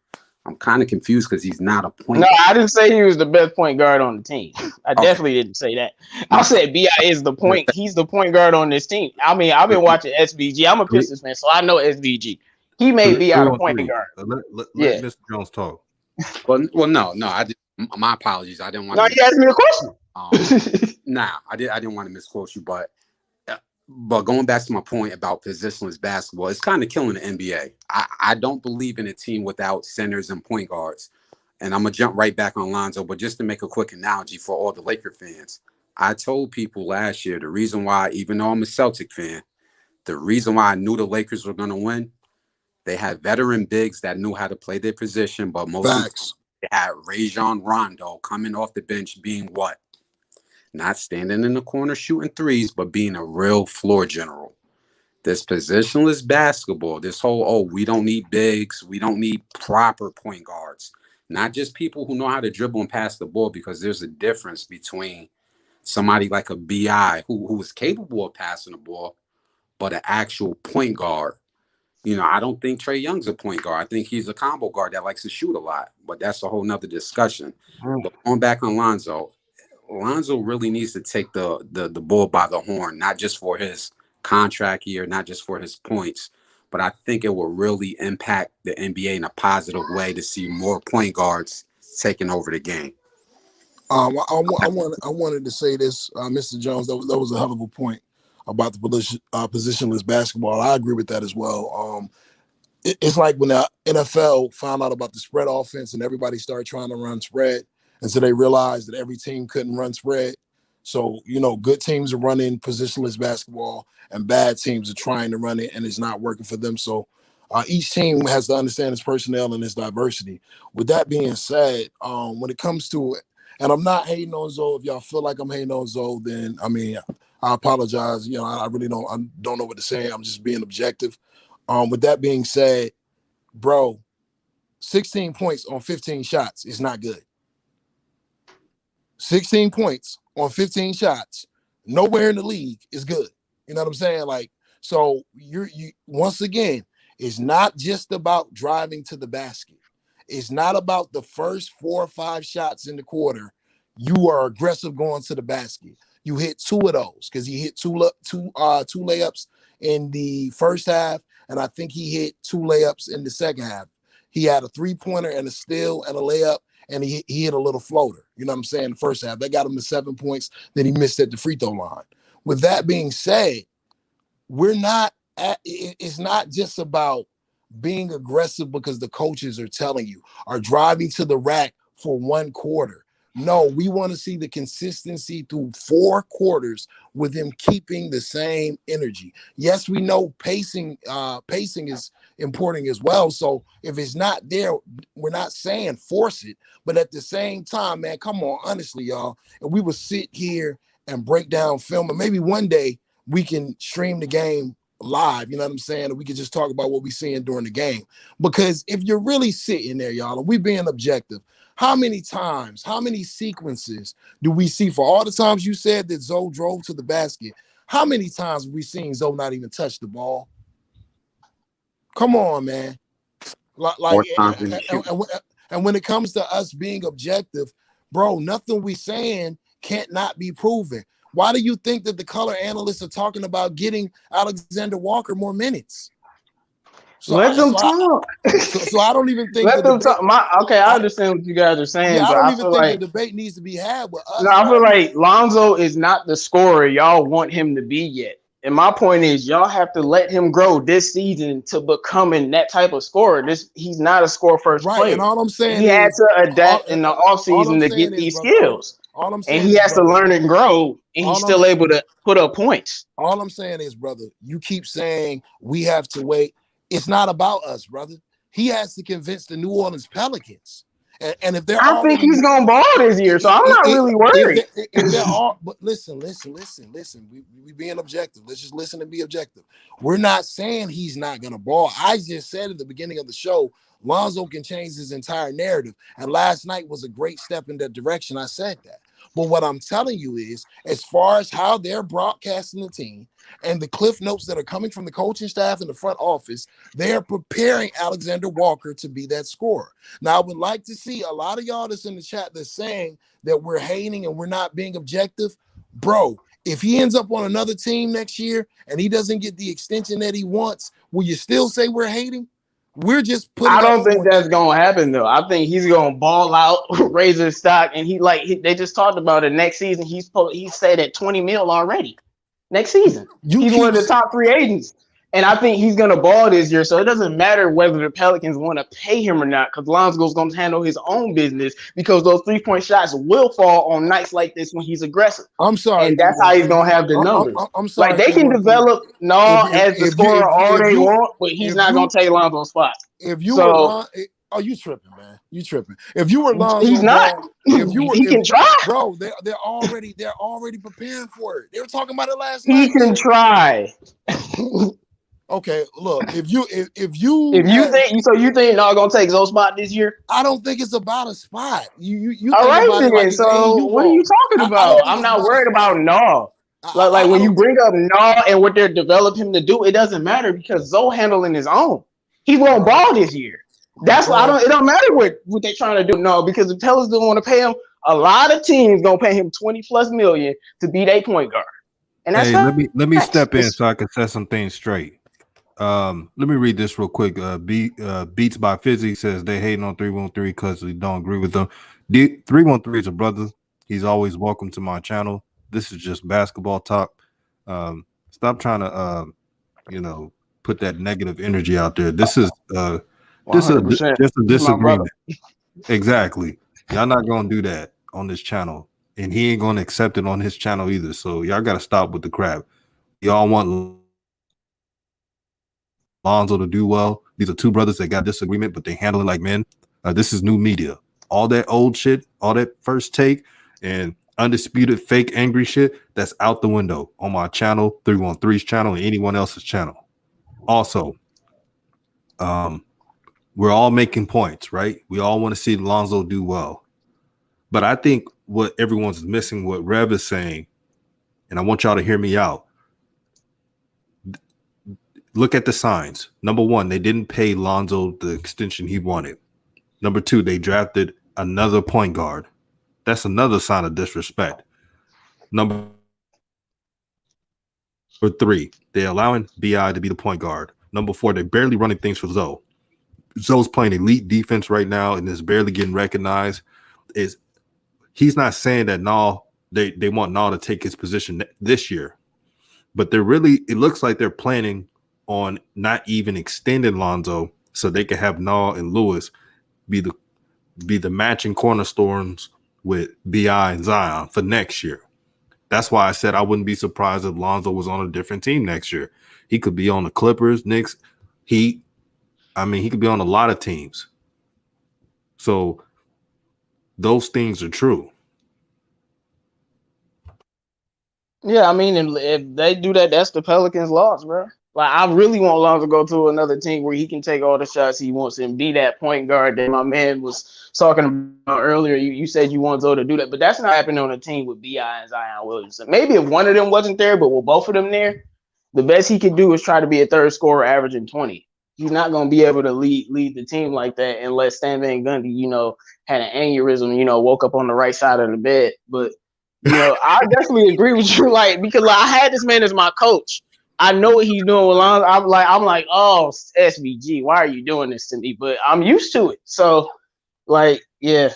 I'm kind of confused because he's not a point guard. I didn't say he was the best point guard on the team. I definitely didn't say that. I said BI is the point. He's the point guard on this team. I mean, I've been watching SVG. I'm a Pistons fan, so I know SVG. He made BI the point guard. Let Mr. Jones talk. Well, no. My apologies. I didn't want. No, you asked me a question. I didn't want to misquote you, but going back to my point about positionless basketball, it's kind of killing the NBA. I don't believe in a team without centers and point guards. And I'm going to jump right back on Lonzo, but just to make a quick analogy for all the Laker fans, I told people last year the reason why, even though I'm a Celtic fan, the reason why I knew the Lakers were going to win, they had veteran bigs that knew how to play their position, but mostly they had Rajon Rondo coming off the bench being what? Not standing in the corner shooting threes, but being a real floor general. This positionless basketball, this whole, we don't need bigs, we don't need proper point guards. Not just people who know how to dribble and pass the ball, because there's a difference between somebody like a BI who is capable of passing the ball, but an actual point guard. You know, I don't think Trae Young's a point guard. I think he's a combo guard that likes to shoot a lot, but that's a whole nother discussion. But going back on Lonzo really needs to take the bull by the horn, not just for his contract year, not just for his points, but I think it will really impact the NBA in a positive way to see more point guards taking over the game. I wanted to say this, Mr. Jones. That was a hell of a point about the positionless basketball. I agree with that as well. It's like when the NFL found out about the spread offense and everybody started trying to run spread, and so they realized that every team couldn't run spread. So, good teams are running positionless basketball and bad teams are trying to run it and it's not working for them. So each team has to understand its personnel and its diversity. With that being said, when it comes to And I'm not hating on Zoe. If y'all feel like I'm hating on Zoe, then I mean, I apologize. You know, I really don't know what to say. I'm just being objective. With that being said, bro, 16 points on 15 shots is not good. 16 points on 15 shots, nowhere in the league is good. You know what I'm saying? Like, so you once again, it's not just about driving to the basket. It's not about the first 4 or 5 shots in the quarter. You are aggressive going to the basket. You hit 2 of those because he hit two layups in the first half, and I think he hit 2 layups in the second half. He had a 3-pointer and a steal and a layup, and he hit a little floater. You know what I'm saying? The first half. That got him to 7 points. Then he missed at the free throw line. With that being said, it's not just about being aggressive because the coaches are telling you, or driving to the rack for 1 quarter. No, we want to see the consistency through 4 quarters with him keeping the same energy. Yes, we know pacing is important as well. So if it's not there, we're not saying force it, but at the same time, man, come on, honestly, y'all. And we would sit here and break down film, and maybe one day we can stream the game live, you know what I'm saying? And we can just talk about what we're seeing during the game. Because if you're really sitting there, y'all, and we being objective, how many times, how many sequences do we see for all the times you said that Zoe drove to the basket? How many times have we seen Zoe not even touch the ball? Come on, man. Like, and when it comes to us being objective, bro, nothing we saying can't not be proven. Why do you think that the color analysts are talking about getting Alexander Walker more minutes? Let them talk. So I don't even think let them talk. I understand what you guys are saying. Yeah, but I don't even think like the debate needs to be had with us. No, I feel like Lonzo is not the scorer y'all want him to be yet. And my point is, y'all have to let him grow this season to becoming that type of scorer. He's not a score first player. And all I'm saying he had to adapt in the offseason to get these skills. All I'm saying and he has to learn and grow, and he's still able to put up points. All I'm saying is, brother, you keep saying we have to wait. It's not about us, brother. He has to convince the New Orleans Pelicans. And if they're I think he's gonna ball this year, so I'm not really worried. If they're all, but listen. We being objective. Let's just listen and be objective. We're not saying he's not gonna ball. I just said at the beginning of the show, Lonzo can change his entire narrative. And last night was a great step in that direction. I said that. But what I'm telling you is, as far as how they're broadcasting the team and the cliff notes that are coming from the coaching staff in the front office, they are preparing Alexander Walker to be that scorer. Now, I would like to see a lot of y'all that's in the chat that's saying that we're hating and we're not being objective. Bro, if he ends up on another team next year and he doesn't get the extension that he wants, will you still say we're hating? We're just putting. I don't think that's gonna happen though. I think he's gonna ball out, raise his stock, and they just talked about it next season. He's said at 20 mil already. Next season, he's one of the top free agents, and I think he's gonna ball this year. So it doesn't matter whether the Pelicans want to pay him or not, because Lonzo's gonna handle his own business, because those 3-point shots will fall on nights like this when he's aggressive. I'm sorry, and that's how he's gonna have the numbers. I'm sorry, like they can develop as the scorer all they want, but he's not gonna take Lonzo's spot. If you were, you tripping, man? You tripping? If you were Lonzo, he's not. He can try, bro. They're already preparing for it. They were talking about it last night. He can try. Okay, look, if you think y'all gonna take Zoe's spot this year? I don't think it's about a spot. You all right then? Like so what are you talking about? I'm not worried about no. Like when you bring up no and what they're developing him to do, it doesn't matter because Zoe handling his own. He won't ball this year. That's why it don't matter what they're trying to do. No, because the Pels don't want to pay him. A lot of teams gonna pay him $20+ million to be their point guard. And that's let me step in so I can set some things straight. Let me read this real quick. Beats by Fizzy says they hating on 313 because we don't agree with them. 313 is a brother. He's always welcome to my channel. This is just basketball talk. Stop trying to put that negative energy out there. This is just a disagreement. Exactly. Y'all not gonna do that on this channel, and he ain't gonna accept it on his channel either. So y'all gotta stop with the crap. Y'all want Lonzo to do well. These are two brothers that got disagreement, but they handle it like men. This is new media. all that old shit, all that First Take and undisputed fake angry shit, that's out the window on my channel, 313's channel, and anyone else's channel. Also, we're all making points, right? We all want to see Lonzo do well. But I think what everyone's missing, what Rev is saying, and I want y'all to hear me out. Look at the signs. Number one, they didn't pay Lonzo the extension he wanted. Number two, they drafted another point guard. That's another sign of disrespect. Number three, they're allowing BI to be the point guard. Number four, they're barely running things for Zoe. Zoe's playing elite defense right now and is barely getting recognized. He's not saying that they want Nall to take his position this year, but it looks like they're planning on not even extending Lonzo so they can have Nall and Lewis be the matching cornerstones with BI and Zion for next year. That's why I said I wouldn't be surprised if Lonzo was on a different team next year. He could be on the Clippers, Knicks, Heat. I mean, he could be on a lot of teams. So those things are true. Yeah, I mean, if they do that, that's the Pelicans' loss, bro. Like, I really want Lonzo to go to another team where he can take all the shots he wants and be that point guard that my man was talking about earlier. You said you want Zoe to do that, but that's not happening on a team with B.I. and Zion Williamson. Maybe if one of them wasn't there, but with both of them there, the best he could do is try to be a third scorer averaging 20. He's not going to be able to lead the team like that unless Stan Van Gundy, had an aneurysm, woke up on the right side of the bed. But I definitely agree with you, because I had this man as my coach. I know what he's doing with Lonzo. I'm like, oh, SVG, why are you doing this to me? But I'm used to it. So, yeah.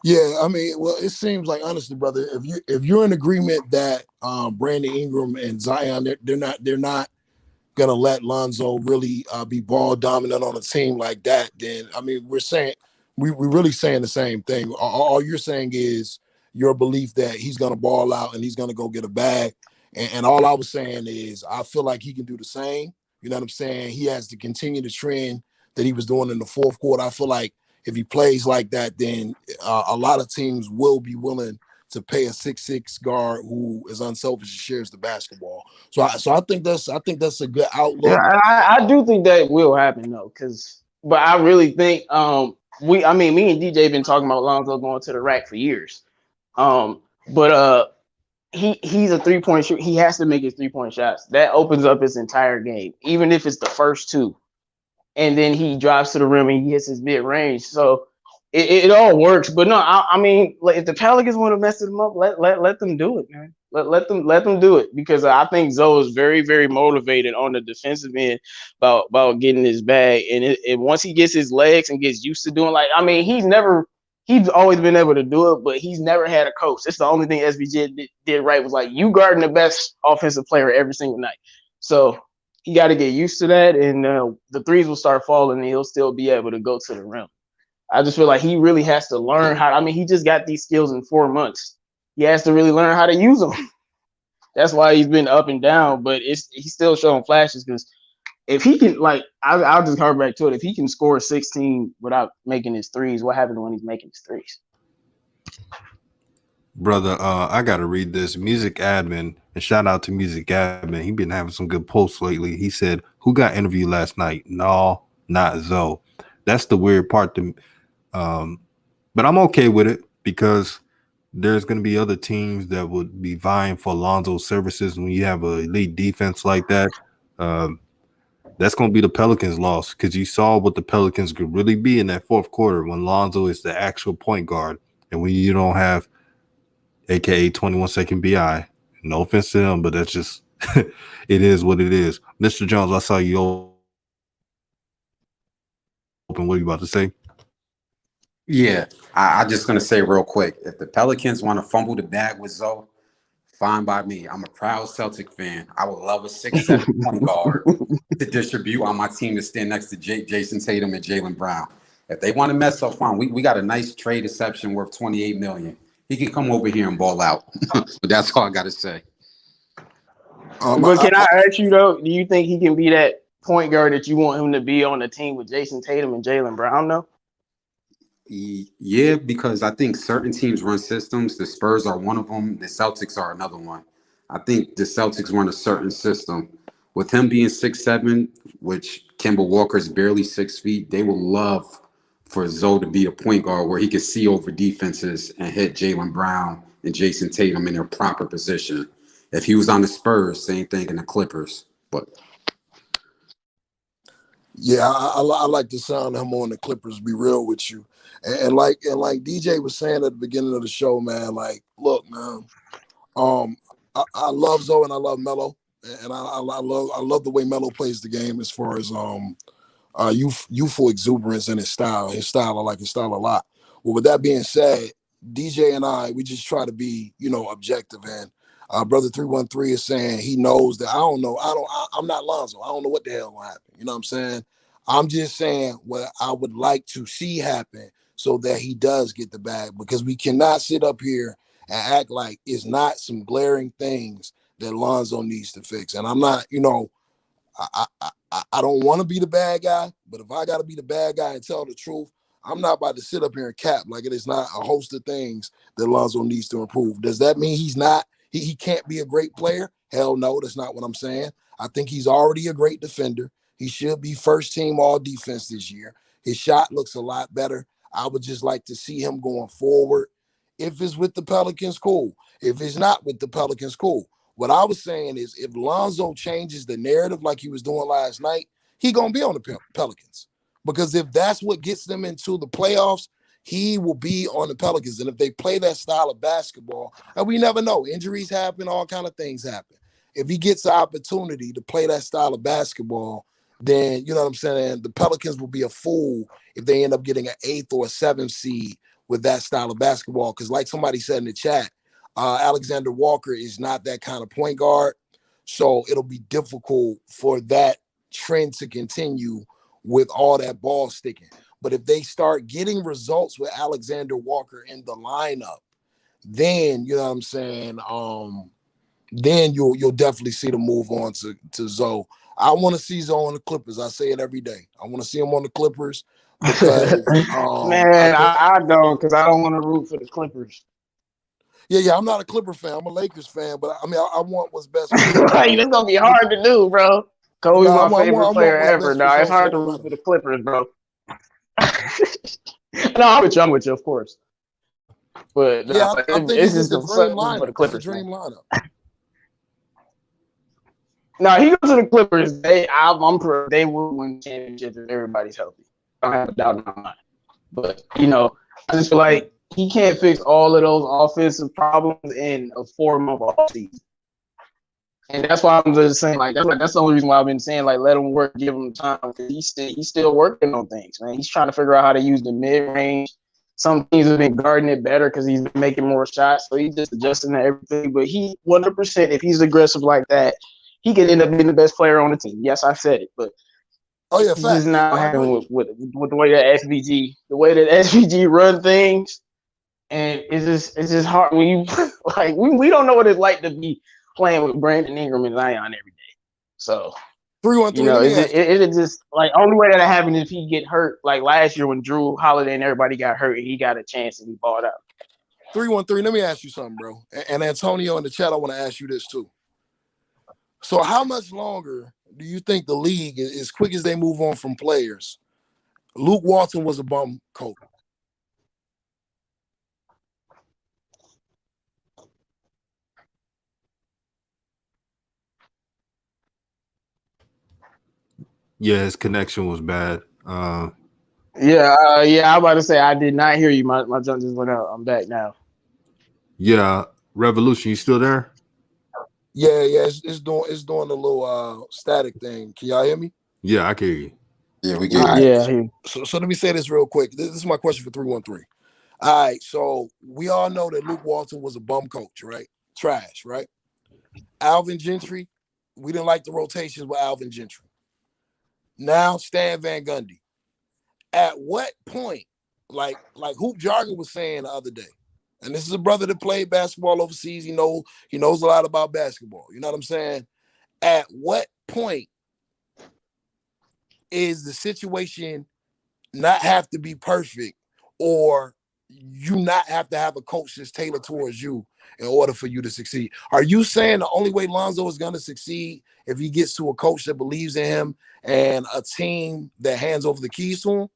Yeah, I mean, well, it seems like, honestly, brother, if you're in agreement that Brandon Ingram and Zion, they're not gonna let Lonzo really be ball dominant on a team like that, then I mean, we're really saying the same thing. All you're saying is your belief that he's gonna ball out and he's gonna go get a bag. And all I was saying is I feel like he can do the same. You know what I'm saying? He has to continue the trend that he was doing in the fourth quarter. I feel like if he plays like that, then a lot of teams will be willing to pay a 6'6" guard who is unselfish and shares the basketball. So I think that's a good outlook. Yeah, I do think that will happen though, but I really think me and DJ been talking about Lonzo going to the rack for years. But he's a 3-point shooter. He has to make his 3-point shots. That opens up his entire game, even if it's the first two. And then he drives to the rim and he hits his mid range. So it all works. But no, I mean, if the Pelicans want to mess them up, let them do it, man. Let them do it, because I think Zoe is very, very motivated on the defensive end about getting his bag. And once he gets his legs and gets used to doing, he's always been able to do it, but he's never had a coach. It's the only thing SBG did right, was you guarding the best offensive player every single night. So he got to get used to that, and the threes will start falling, and he'll still be able to go to the rim. I just feel like he really has to learn how. I mean, he just got these skills in 4 months. He has to really learn how to use them. That's why he's been up and down, but he's still showing flashes, because if he can, I'll just harp back to it. If he can score 16 without making his threes, what happens when he's making his threes? Brother, I gotta read this. Music Admin, and shout out to Music Admin. He been having some good posts lately. He said, "Who got interviewed last night? No, not Zoe." That's the weird part to me. But I'm okay with it, because there's going to be other teams that would be vying for Lonzo's services when you have an elite defense like that. That's going to be the Pelicans' loss, because you saw what the Pelicans could really be in that fourth quarter when Lonzo is the actual point guard, and when you don't have AKA 21-second BI. No offense to him, but that's just it is what it is. Mr. Jones, I saw you open. What are you about to say? Yeah, I just going to say real quick, if the Pelicans want to fumble the bag with Zoe, fine by me. I'm a proud Celtic fan. I would love a 6'7" point guard to distribute on my team to stand next to Jason Tatum and Jaylen Brown. If they want to mess up, fine. We got a nice trade exception worth $28 million. He can come over here and ball out. But that's all I got to say. But can I ask you, though, do you think he can be that point guard that you want him to be on the team with Jason Tatum and Jaylen Brown, though? Yeah, because I think certain teams run systems. The Spurs are one of them. The Celtics are another one. I think the Celtics run a certain system. With him being 6'7", which Kemba Walker is barely 6 feet, they would love for Zoe to be a point guard where he could see over defenses and hit Jaylen Brown and Jason Tatum in their proper position. If he was on the Spurs, same thing in the Clippers. But Yeah, I like the sound of him on the Clippers. Be real with you, and like DJ was saying at the beginning of the show, man. Like, look, man. I love Zoe and I love Melo, and I love the way Melo plays the game as far as youthful exuberance and his style. His style, I like his style a lot. Well, with that being said, DJ and I, we just try to be, objective. And brother 313 is saying he knows that I don't know. I'm not Lonzo. I don't know what the hell will happen. You know what I'm saying? I'm just saying what I would like to see happen so that he does get the bag, because we cannot sit up here and act like it's not some glaring things that Lonzo needs to fix. And I'm not, I don't want to be the bad guy, but if I got to be the bad guy and tell the truth, I'm not about to sit up here and cap like it is not a host of things that Lonzo needs to improve. Does that mean he can't be a great player? Hell no, that's not what I'm saying. I think he's already a great defender. He should be first team all defense this year. His shot looks a lot better. I would just like to see him going forward. If it's with the Pelicans, cool. If it's not with the Pelicans, cool. What I was saying is if Lonzo changes the narrative like he was doing last night, he going to be on the Pelicans. Because if that's what gets them into the playoffs, he will be on the Pelicans. And if they play that style of basketball, and we never know, injuries happen, all kind of things happen. If he gets the opportunity to play that style of basketball, then, you know what I'm saying, the Pelicans will be a fool if they end up getting an 8th or a 7th seed with that style of basketball. Because like somebody said in the chat, Alexander Walker is not that kind of point guard. So it'll be difficult for that trend to continue with all that ball sticking. But if they start getting results with Alexander Walker in the lineup, then, you know what I'm saying, then you'll definitely see the move on to Zoe. I want to see Zoe on the Clippers. I say it every day. I want to see him on the Clippers because man, I don't, because I don't want to root for the Clippers. Yeah, I'm not a Clipper fan. I'm a Lakers fan, but I mean, I want what's best for Like, that's gonna be hard to do, bro. Kobe's my favorite player ever. No, it's hard to root for the Clippers, bro. No, I'm with you, of course. But yeah, I think it's just the dream lineup. for the Clippers. It's a dream lineup. No, he goes to the Clippers. They will win championships if everybody's healthy. I don't have a doubt in my mind. But I just feel like he can't fix all of those offensive problems in a 4-month offseason. And that's why I'm just saying, like, that's the only reason why I've been saying, like, let him work, give him time, because he's still working on things, man. He's trying to figure out how to use the mid-range. Some teams have been guarding it better because he's been making more shots, so he's just adjusting to everything. But he 100%, if he's aggressive like that, he could end up being the best player on the team. Yes, I said it, but this is not happening with the way that SVG run things, and it's just hard when you like we don't know what it's like to be playing with Brandon Ingram and Zion every day. So 3-1-3. It's just like only way that happened is if he get hurt, like last year when Drew Holiday and everybody got hurt and he got a chance and he balled out. 3-1-3. Let me ask you something, bro. And Antonio in the chat, I want to ask you this too. So how much longer do you think the league, as quick as they move on from players? Luke Walton was a bum coach. Yeah, his connection was bad. I'm about to say I did not hear you. My jump just went out. I'm back now. Yeah, Revolution, you still there? Yeah, it's doing a little static thing. Can y'all hear me? Yeah, I can hear you. Yeah, we get you. Yeah. So let me say this real quick. This is my question for 3-1-3. All right, so we all know that Luke Walton was a bum coach, right? Trash, right? Alvin Gentry, we didn't like the rotations with Alvin Gentry. Now Stan Van Gundy. At what point, like Hoop Jargon was saying the other day, and this is a brother that played basketball overseas. He knows a lot about basketball. You know what I'm saying? At what point is the situation not have to be perfect, or you not have to have a coach that's tailored towards you in order for you to succeed? Are you saying the only way Lonzo is going to succeed if he gets to a coach that believes in him and a team that hands over the keys to him?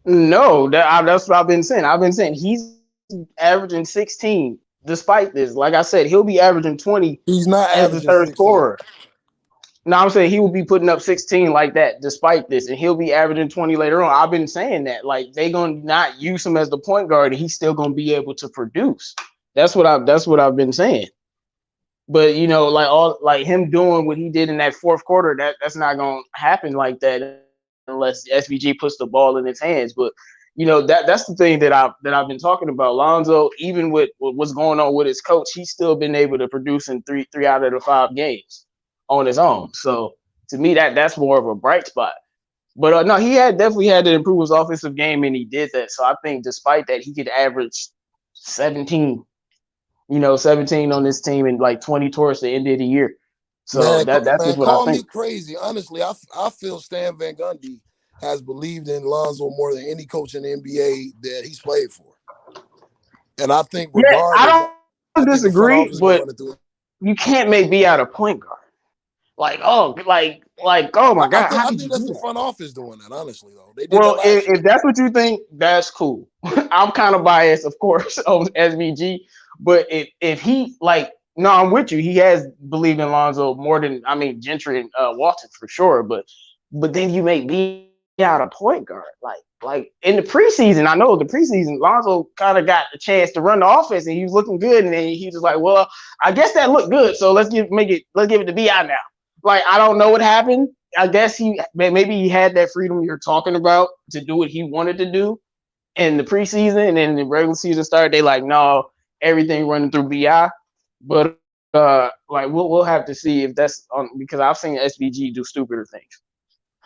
No, that's what I've been saying. I've been saying he's averaging 16 despite this. Like I said, he'll be averaging 20 He's not as the averaging third 16. scorer. No, I'm saying he will be putting up 16 like that despite this, and he'll be averaging 20 later on. I've been saying that. Like, they gonna not use him as the point guard, and he's still gonna be able to produce. That's what I've been saying. But like him doing what he did in that fourth quarter, that's not gonna happen like that unless SVG puts the ball in his hands. But that's the thing that I've been talking about. Lonzo, even with what's going on with his coach, he's still been able to produce in three out of the 5 games on his own. So to me, that's more of a bright spot. But no, he had definitely had to improve his offensive game, and he did that. So I think despite that, he could average 17 17 on this team and like 20 towards the end of the year. So Man, that's man, just what I call me think. crazy. Honestly, I feel Stan Van Gundy has believed in Lonzo more than any coach in the NBA that he's played for. And I think Yeah, regardless, I I don't think the front disagree, office gonna but run it through. you can't make B out a point guard. Like, oh my God, how I did think you that's do the that? front office doing that, honestly, though. They did that Well, last if year. that's what you think, that's cool. I'm kind of biased, of course, on SVG, but if he like, no, I'm with you. He has believed in Lonzo more than Gentry and Walton for sure. But then you make B out a point guard, like in the preseason. I know the preseason, Lonzo kind of got a chance to run the offense, and he was looking good, and then he was like, well, I guess that looked good, so let's give it to Bi now. Like, I don't know what happened. I guess maybe he had that freedom you're talking about to do what he wanted to do in the preseason, and then the regular season started. They like, no, everything running through Bi. But like we'll have to see if that's on, because I've seen SVG do stupider things.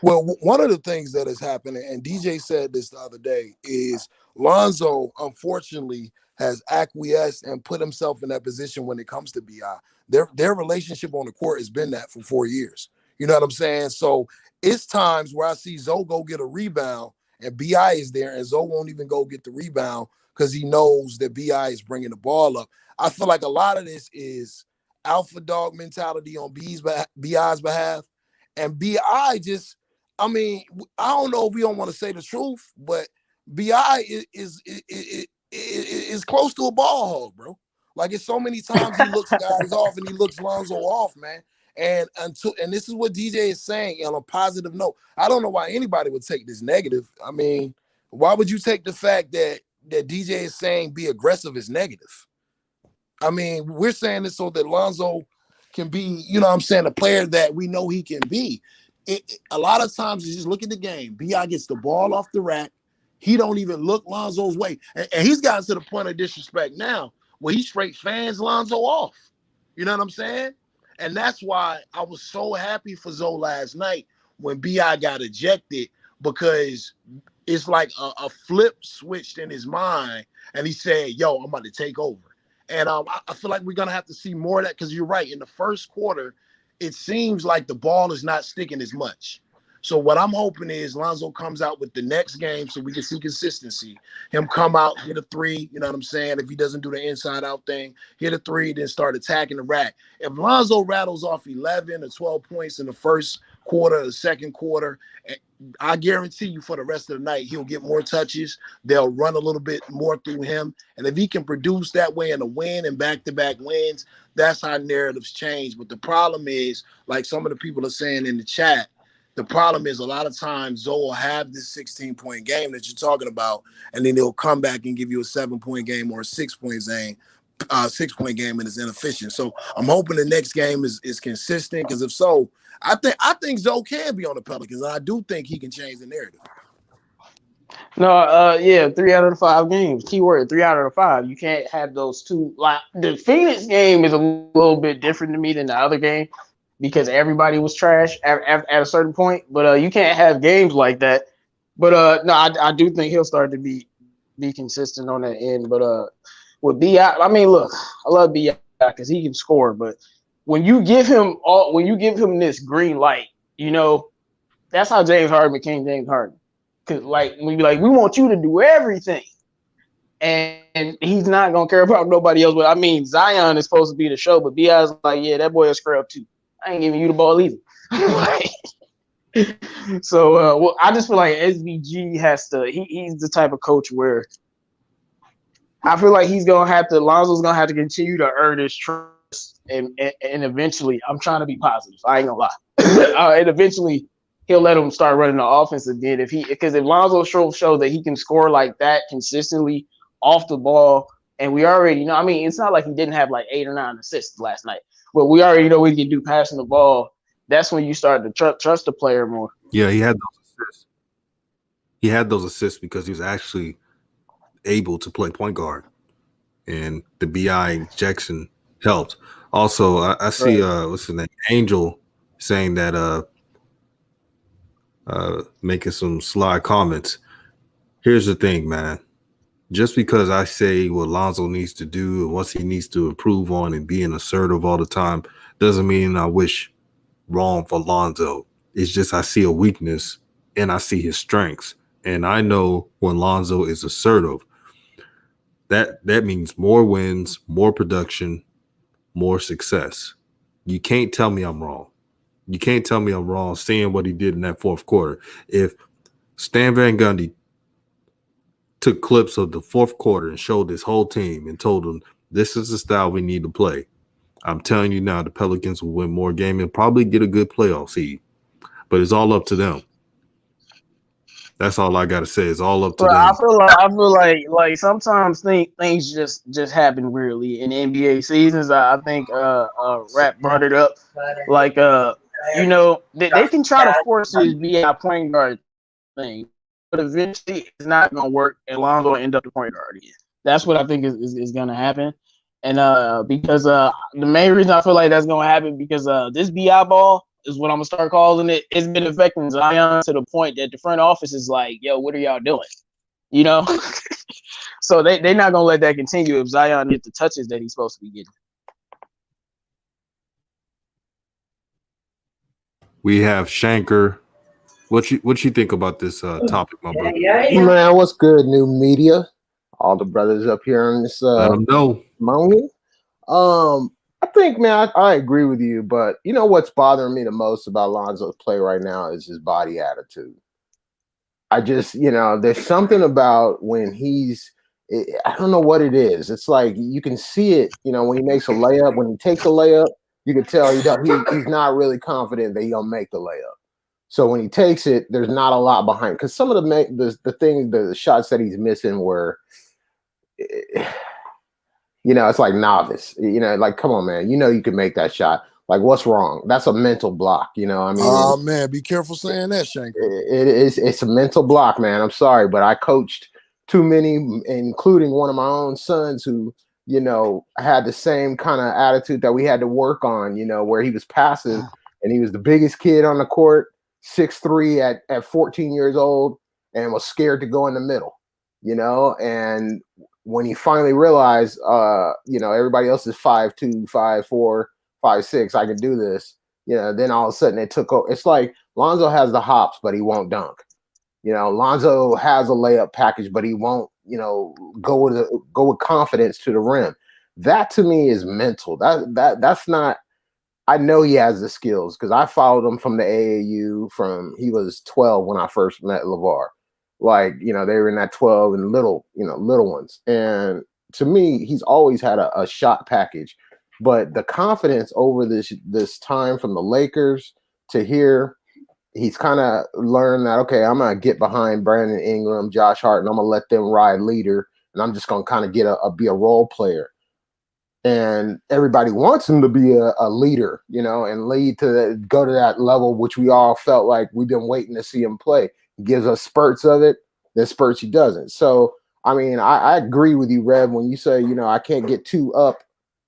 Well, one of the things that has happened, and DJ said this the other day, is Lonzo, unfortunately, has acquiesced and put himself in that position when it comes to Bi. Their relationship on the court has been that for 4 years. You know what I'm saying? So it's times where I see Zoe go get a rebound and Bi is there, and Zoe won't even go get the rebound because he knows that Bi is bringing the ball up. I feel like a lot of this is alpha dog mentality on Bi's behalf, and Bi just, I mean, I don't know if we don't want to say the truth, but Bi is close to a ball hog, bro. Like, it's so many times he looks guys off and he looks Lonzo off, man. And this is what DJ is saying on a positive note. I don't know why anybody would take this negative. I mean, why would you take the fact that DJ is saying be aggressive as negative? I mean, we're saying this so that Lonzo can be, you know what I'm saying, a player that we know he can be. A lot of times you just look at the game. Bi gets the ball off the rack. He don't even look Lonzo's way. And he's gotten to the point of disrespect now where he straight fans Lonzo off. You know what I'm saying? And that's why I was so happy for Zoe last night when Bi got ejected, because it's like a flip switched in his mind. And he said, yo, I'm about to take over. And I feel like we're going to have to see more of that, because you're right. In the first quarter, it seems like the ball is not sticking as much. So what I'm hoping is Lonzo comes out with the next game so we can see consistency. Him come out, hit a three, you know what I'm saying? If he doesn't do the inside-out thing, hit a three, then start attacking the rack. If Lonzo rattles off 11 or 12 points in the first quarter or the second quarter, I guarantee you for the rest of the night, he'll get more touches. They'll run a little bit more through him. And if he can produce that way in a win and back-to-back wins, that's how narratives change. But the problem is, like some of the people are saying in the chat, the problem is a lot of times Zoe will have this 16-point game that you're talking about, and then he'll come back and give you a 7-point game or a 6-point game. 6-point game, and it's inefficient. So I'm hoping the next game is consistent, because if so, I think Zoe can be on the Pelicans, and I do think he can change the narrative. No, yeah, 3 out of the 5 games. Keyword 3 out of the 5. You can't have those two. Like, the Phoenix game is a little bit different to me than the other game because everybody was trash at a certain point. But you can't have games like that. But no, I do think he'll start to be consistent on that end. But with Bi, I mean, look, I love Bi because he can score. But when you give him this green light, that's how James Harden became James Harden. Because like we be like, we want you to do everything, and he's not gonna care about nobody else. But I mean, Zion is supposed to be the show, but Bi's like, yeah, that boy is scrub too. I ain't giving you the ball either. Like, so, well, I just feel like SVG has to. He's the type of coach where I feel like he's gonna have to. Lonzo's gonna have to continue to earn his trust, and eventually, I'm trying to be positive. I ain't gonna lie, and eventually he'll let him start running the offense again. Because if Lonzo show that he can score like that consistently off the ball, and we already know. I mean, it's not like he didn't have like 8 or 9 assists last night, but we already know he can do passing the ball. That's when you start to trust the player more. Yeah, he had those assists. He had those assists because he was actually able to play point guard, and the BI injection helped. Also, I see what's his name, Angel, saying that making some sly comments. Here's the thing, man. Just because I say what Lonzo needs to do and what he needs to improve on and being assertive all the time doesn't mean I wish wrong for Lonzo. It's just I see a weakness and I see his strengths. And I know when Lonzo is assertive, that means more wins, more production, more success. You can't tell me I'm wrong. You can't tell me I'm wrong seeing what he did in that fourth quarter. If Stan Van Gundy took clips of the fourth quarter and showed his whole team and told them, this is the style we need to play, I'm telling you now, the Pelicans will win more games and probably get a good playoff seed. But it's all up to them. That's all I got to say. It's all up to them. I feel like sometimes things just happen weirdly in NBA seasons. I think Rap brought it up. Like you know, they can try to force this BI point guard thing, but eventually it's not gonna work, and Lonzo will end up the point guard again. That's what I think is gonna happen. And because the main reason I feel like that's gonna happen because this BI ball is what I'm gonna start calling it. It's been affecting Zion to the point that the front office is like, "Yo, what are y'all doing?" You know. So they're not gonna let that continue if Zion gets the touches that he's supposed to be getting. We have Shanker. What you think about this topic, my brother? Man, what's good, new media? All the brothers up here on this Let them know. moment. I think, man, I agree with you, but you know what's bothering me the most about Lonzo's play right now is his body attitude. I just, there's something about when I don't know what it is. It's like you can see it, when he makes a layup, when he takes a layup, you can tell he's not really confident that he'll make the layup. So when he takes it, there's not a lot behind. Because some of the shots that he's missing were, it's like novice. Like, come on, man. You can make that shot. Like, what's wrong? That's a mental block. I mean, oh man, be careful saying that, Shanker. It's a mental block, man. I'm sorry, but I coached too many, including one of my own sons who, had the same kind of attitude that we had to work on. Where he was passive and he was the biggest kid on the court, 6'3" at 14 years old, and was scared to go in the middle. And when he finally realized, everybody else is 5'2", 5'4", 5'6", I can do this. Then all of a sudden it took over. It's like Lonzo has the hops, but he won't dunk. Lonzo has a layup package, but he won't, go with confidence to the rim. That to me is mental. That's not. I know he has the skills because I followed him from the AAU from he was 12 when I first met LeVar. Like, they were in that 12 and little ones. And to me, he's always had a shot package. But the confidence over this time from the Lakers to here, he's kind of learned that, okay, I'm going to get behind Brandon Ingram, Josh Hart, and I'm going to let them ride leader. And I'm just going to kind of be a role player. And everybody wants him to be a leader, and lead go to that level, which we all felt like we've been waiting to see him play. He gives us spurts of it, then spurts he doesn't. So, I mean, I agree with you, Rev, when you say, I can't get too up,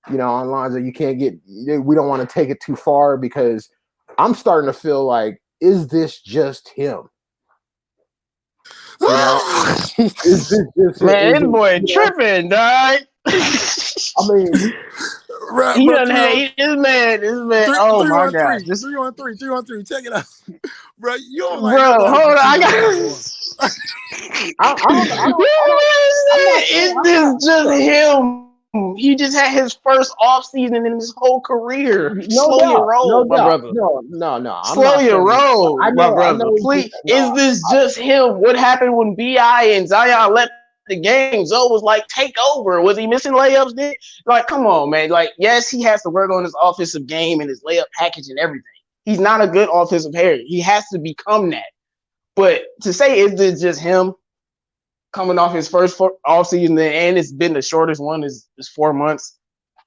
on Lonzo. We don't want to take it too far because I'm starting to feel like, is this just him? Is this just man, this boy tripping, dog. I mean, Right, He bro. done had this man. Oh my gosh, this 3-on-3. Check it out, bro. You don't like bro. nobody Hold but on, you I know got. that. Is this just him? He just had his first off season in his whole career. No Slow your doubt, no roll, my doubt. brother. No. I'm Slow not your saying. roll, my I brother. know. Please, No, is this just him? What happened when Bi and Zion left the game? Zoe was like, take over. Was he missing layups? Like, come on, man. Like, yes, he has to work on his offensive game and his layup package and everything. He's not a good offensive player. He has to become that. But to say is this just him coming off his first off season and it's been the shortest one is 4 months?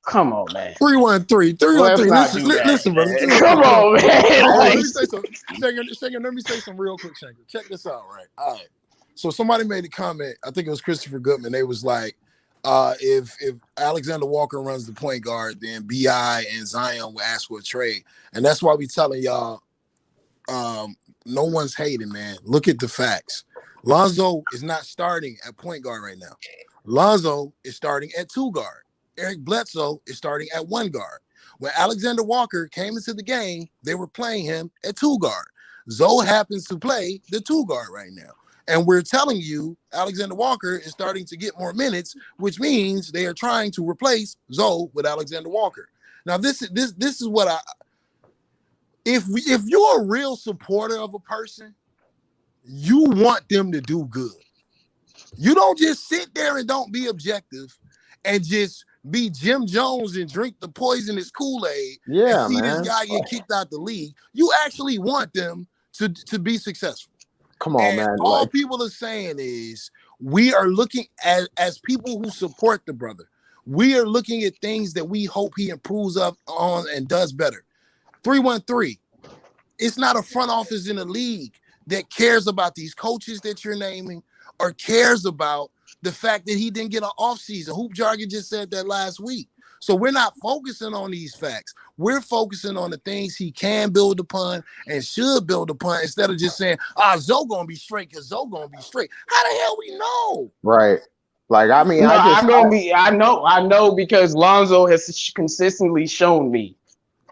Come on, man. 3-1-3. Let's not Listen, do that, listen, brother. man. 3-1-3. Come on, man. Hold on, Like, let me say something. Shaker, let me say something real quick, Shaker. Check this out, right? All right. So somebody made a comment. I think it was Christopher Goodman. They was like, if Alexander Walker runs the point guard, then Bi and Zion will ask for a trade, and that's why we telling y'all, no one's hating, man. Look at the facts. Lonzo is not starting at point guard right now. Lonzo is starting at 2 guard. Eric Bledsoe is starting at 1 guard. When Alexander Walker came into the game, they were playing him at 2 guard. Zoe happens to play the 2 guard right now. And we're telling you Alexander Walker is starting to get more minutes, which means they are trying to replace Zoe with Alexander Walker. Now, this is what if you're a real supporter of a person, you want them to do good. You don't just sit there and don't be objective and just be Jim Jones and drink the poisonous Kool-Aid and see this guy get kicked out the league. You actually want them to be successful. Come on, man. All people are saying is we are looking at, as people who support the brother, we are looking at things that we hope he improves on and does better. 3-1-3. It's not a front office in the league that cares about these coaches that you're naming or cares about the fact that he didn't get an offseason. Hoop Jargon just said that last week. So we're not focusing on these facts. We're focusing on the things he can build upon and should build upon instead of just saying, Zoe gonna be straight because Zoe gonna be straight. How the hell we know? Right. Like, I mean, I know because Lonzo has consistently shown me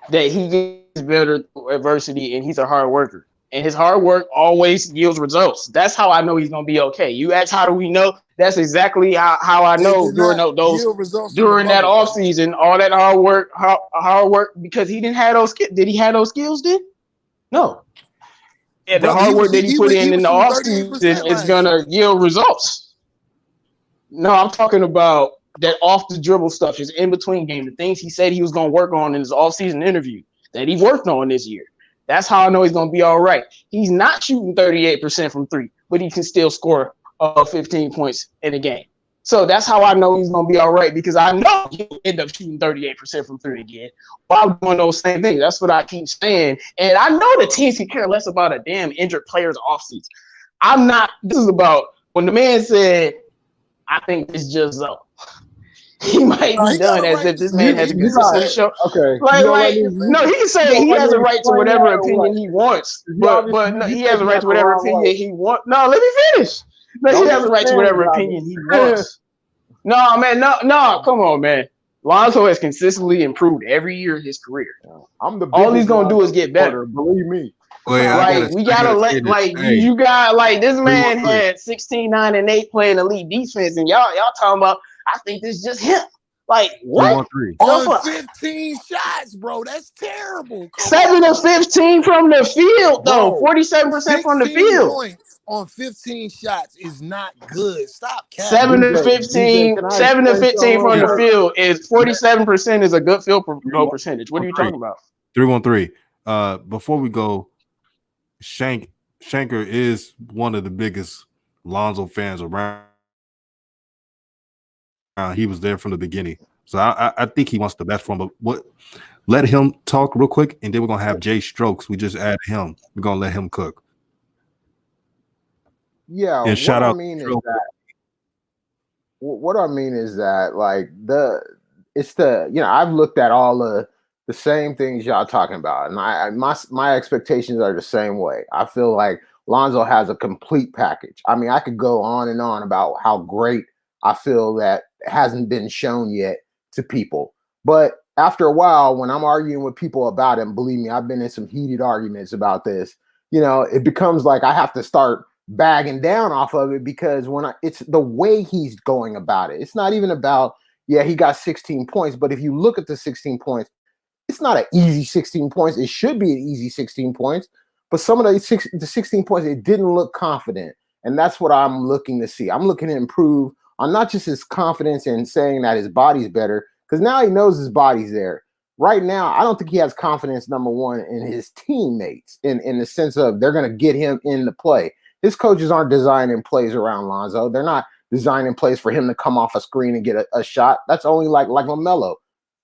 that he gets better through adversity and he's a hard worker. And his hard work always yields results. That's how I know he's gonna be okay. You ask how do we know? That's exactly how I know during that offseason, all that hard work because he didn't have those skills. Did he have those skills then? No. Yeah, the hard work that he put in the offseason is gonna yield results. No, I'm talking about that off the dribble stuff, his in between game, the things he said he was gonna work on in his offseason interview that he worked on this year. That's how I know he's going to be all right. He's not shooting 38% from 3, but he can still score 15 points in a game. So that's how I know he's going to be all right because I know he'll end up shooting 38% from 3 again while doing those same things. That's what I keep saying. And I know the teams can care less about a damn injured player's offseason. This is about when the man said, I think it's just Zoe. He might be done as if this man has a consistent show. Okay. No, he can say he has a right to whatever opinion he wants, but no, he has a right to whatever opinion he wants. No, let me finish. No, he has a right to whatever opinion he wants. No, man, no, come on, man. Lonzo has consistently improved every year of his career. All he's gonna do is get better. Believe me. We gotta let you got this man had 16, 9, and 8 playing elite defense, and y'all talking about. I think this is just him. Like what? On 15 shots, bro. That's terrible. 7 of 15 from the field, though. 47% from the field. Points on 15 shots is not good. Stop. 7 to 15. 7 to 15 from the field is 47% is a good field goal percentage. What are you talking about? 3-1-3. Before we go, Shanker is one of the biggest Lonzo fans around. He was there from the beginning, so I think he wants the best for him. But let him talk real quick, and then we're gonna have Jay Strokes. We just added him. We're gonna let him cook. Yeah, and shout out. What I mean is that like I've looked at all the same things y'all talking about, and my expectations are the same way. I feel like Lonzo has a complete package. I mean, I could go on and on about how great I feel that hasn't been shown yet to people. But after a while, when I'm arguing with people about him, believe me, I've been in some heated arguments about this. It becomes like I have to start bagging down off of it because it's the way he's going about it. It's not even about, yeah, he got 16 points, but if you look at the 16 points, it's not an easy 16 points. It should be an easy 16 points, but some of the 16 points, it didn't look confident. And that's what I'm looking to see. I'm looking to improve on not just his confidence in saying that his body's better, because now he knows his body's there. Right now, I don't think he has confidence, number one, in his teammates, in the sense of they're going to get him in the play. His coaches aren't designing plays around Lonzo. They're not designing plays for him to come off a screen and get a shot. That's only like LaMelo.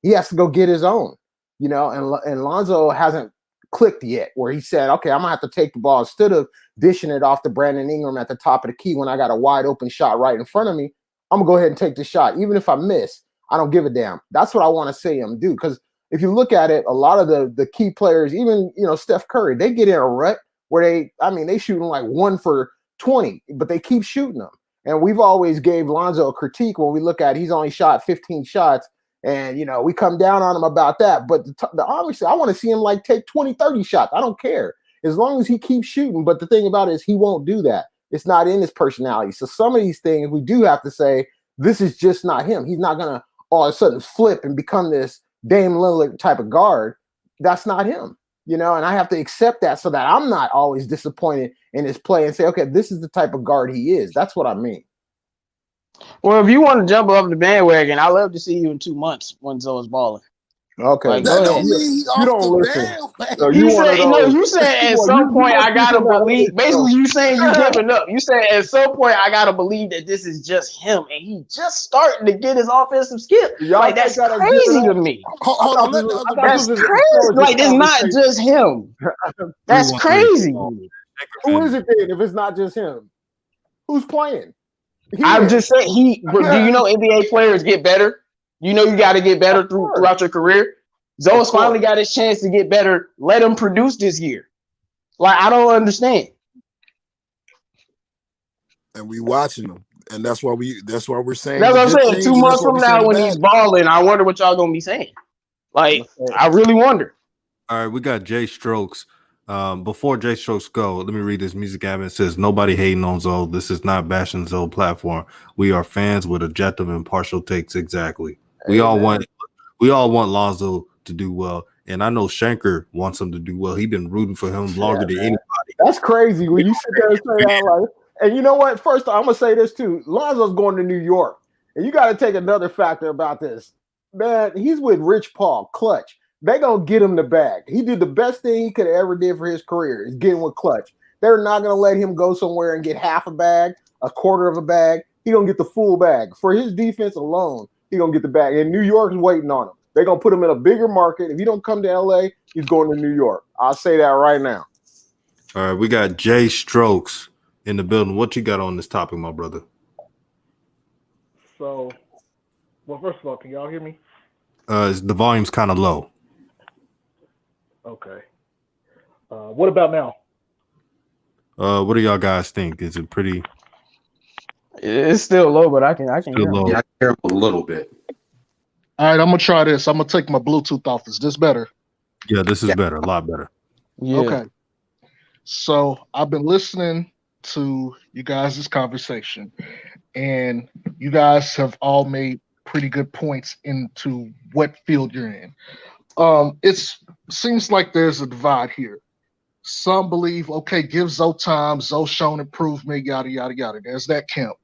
He has to go get his own, and Lonzo hasn't clicked yet where he said, okay, I'm going to have to take the ball instead of dishing it off to Brandon Ingram at the top of the key when I got a wide open shot right in front of me. I'm going to go ahead and take the shot. Even if I miss, I don't give a damn. That's what I want to see him do. Because if you look at it, a lot of the key players, even, Steph Curry, they get in a rut where they shooting like 1 for 20, but they keep shooting them. And we've always gave Lonzo a critique when we look at he's only shot 15 shots. And, we come down on him about that. But obviously, I want to see him like take 20, 30 shots. I don't care. As long as he keeps shooting. But the thing about it is he won't do that. It's not in his personality. So some of these things we do have to say, this is just not him. He's not going to all of a sudden flip and become this Dame Lillard type of guard. That's not him, and I have to accept that so that I'm not always disappointed in his play and say, okay, this is the type of guard he is. That's what I mean. Well, if you want to jump up the bandwagon, I'd love to see you in 2 months when Zoe's balling. Okay, Like, That go don't ahead. mean he's you off don't the listen. bandwagon. So You one of said no. those- You said at Well, some point I must gotta be from believe. LA, Basically, so. you saying you giving up. You said at some point I gotta believe that this is just him, and he just starting to get his offensive skill. Y'all Like think that's that is crazy giving to up? me. Hold on, let the other That's brothers. crazy. Like it's not just him. That's 3-1-3. crazy. Who is it then? If it's not just him, who's playing? I'm just saying do you know NBA players get better? You got to get better throughout your career. Zoe's finally got his chance to get better. Let him produce this year. Like I don't understand. And we watching him, and that's why we're saying. That's what I'm saying. Things, 2 months from now, when he's balling, I wonder what y'all gonna be saying. Like I really wonder. All right, we got Jay Strokes. Before Jay Strokes go, let me read this music admin. It says, nobody hating on Zoe. This is not bashing Zoe platform. We are fans with objective and partial takes. Exactly. We all want Lonzo to do well. And I know Shanker wants him to do well. He's been rooting for him longer than anybody. That's crazy when you sit there and say that. Like, and you know what? First, I'm gonna say this too. Lonzo's going to New York, and you got to take another factor about this. Man, he's with Rich Paul, Clutch. They gonna get him the bag. He did the best thing he could have ever did for his career is getting with Clutch. They're not gonna let him go somewhere and get half a bag, a quarter of a bag. He gonna get the full bag for his defense alone. He gonna get the bag, and New York's waiting on him. They're gonna put him in a bigger market. If he don't come to LA, he's going to New York. I'll say that right now. All right, we got Jay Strokes in the building. What you got on this topic, my brother? So, well, first of all, can y'all hear me? The volume's kind of low. Okay. What about now? What do y'all guys think? Is it pretty It's still low, but I can still hear him. low? Yeah, I hear him a little bit. All right, I'm gonna try this. I'm gonna take my Bluetooth off. Is this better? Yeah, this is better, a lot better. Yeah. Okay. So I've been listening to you guys' conversation, and you guys have all made pretty good points into what field you're in. It seems like there's a divide here. Some believe, okay, give Zoe time, Zoe shown improvement, yada, yada, yada. There's that camp.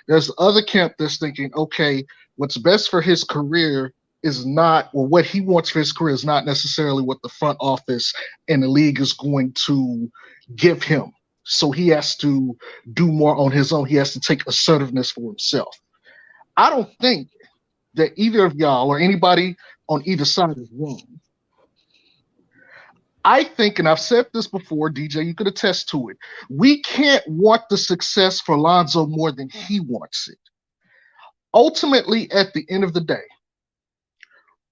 There's the other camp that's thinking, okay, what's best for his career is not, well, what he wants for his career is not necessarily what the front office and the league is going to give him. So he has to do more on his own. He has to take assertiveness for himself. I don't think that either of y'all or anybody on either side is wrong. I think, and I've said this before, DJ, you could attest to it. We can't want the success for Lonzo more than he wants it. Ultimately, at the end of the day,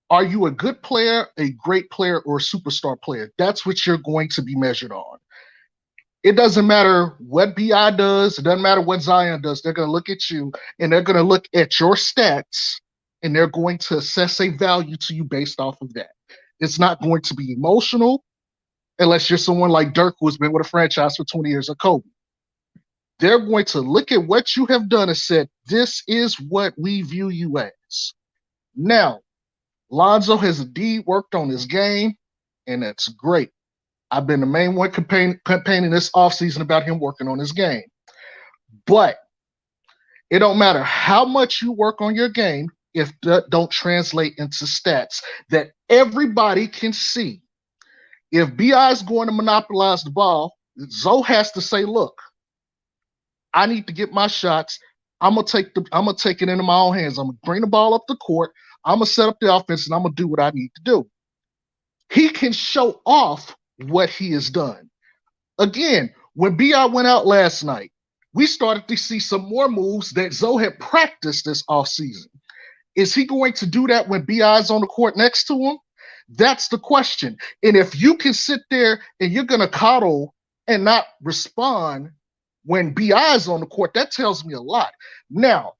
are you a good player, a great player, or a superstar player? That's what you're going to be measured on. It doesn't matter what BI does. It doesn't matter what Zion does. They're going to look at you, and they're going to look at your stats and they're going to assess a value to you based off of that. It's not going to be emotional unless you're someone like Dirk, who's been with a franchise for 20 years, or Kobe. They're going to look at what you have done and said, this is what we view you as. Now, Lonzo has indeed worked on his game, and that's great. I've been the main one campaigning this offseason about him working on his game. But it don't matter how much you work on your game if that don't translate into stats that everybody can see. If BI is going to monopolize the ball, Zoe has to say, look, I need to get my shots. I'm gonna take it into my own hands. I'm gonna bring the ball up the court. I'm gonna set up the offense, and I'm gonna do what I need to do. He can show off what he has done. Again, when BI went out last night, we started to see some more moves that Zoe had practiced this offseason. Is he going to do that when BI is on the court next to him? That's the question. And if you can sit there and you're gonna coddle and not respond when BI is on the court, that tells me a lot. Now,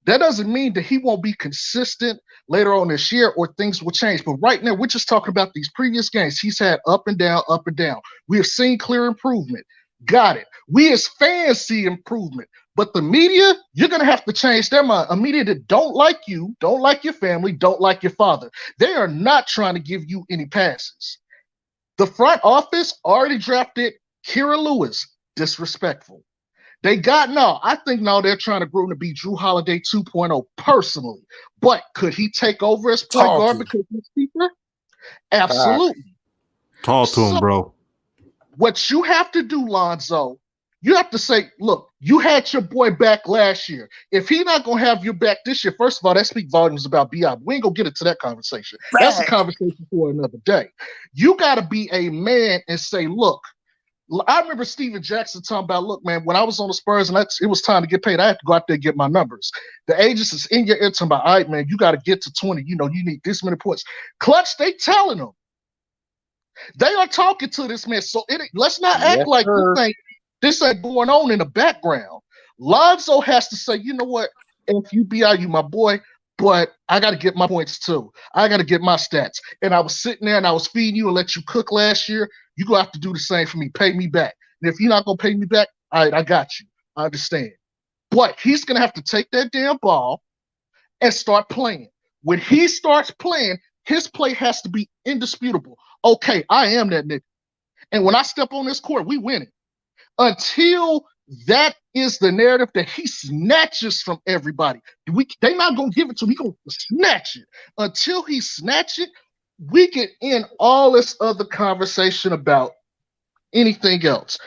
that doesn't mean that he won't be consistent later on this year or things will change. But right now, we're just talking about these previous games. He's had up and down, up and down. We have seen clear improvement. Got it. We as fans see improvement. But the media, you're going to have to change their mind. A media that don't like you, don't like your family, don't like your father. They are not trying to give you any passes. The front office already drafted Kira Lewis. Disrespectful. They got I think they're trying to groom to be Drew Holiday 2.0 personally. But could he take over as point guard because he's cheaper? Absolutely. Talk to him, bro. What you have to do, Lonzo, you have to say, look, you had your boy back last year. If he's not going to have your back this year, first of all, that speaks volumes about BI. We ain't going to get into that conversation. That's a conversation for another day. You got to be a man and say, look, I remember Steven Jackson talking about, look, man, when I was on the Spurs and it was time to get paid, I had to go out there and get my numbers. The agents is in your ear talking about, all right, man, you got to get to 20. You need this many points. Clutch, they telling them. They are talking to this man. So let's not act like this ain't going on in the background. Lonzo has to say, you know what, FUBI, you my boy, but I got to get my points too. I got to get my stats. And I was sitting there and I was feeding you and let you cook last year. You're going to have to do the same for me. Pay me back. And if you're not going to pay me back, all right, I got you. I understand. But he's going to have to take that damn ball and start playing. When he starts playing, his play has to be indisputable. Okay, I am that nigga. And when I step on this court, we winning. Until that is the narrative that he snatches from everybody. They're not going to give it to him. He's going to snatch it. Until he snatch it, we can end all this other conversation about anything else.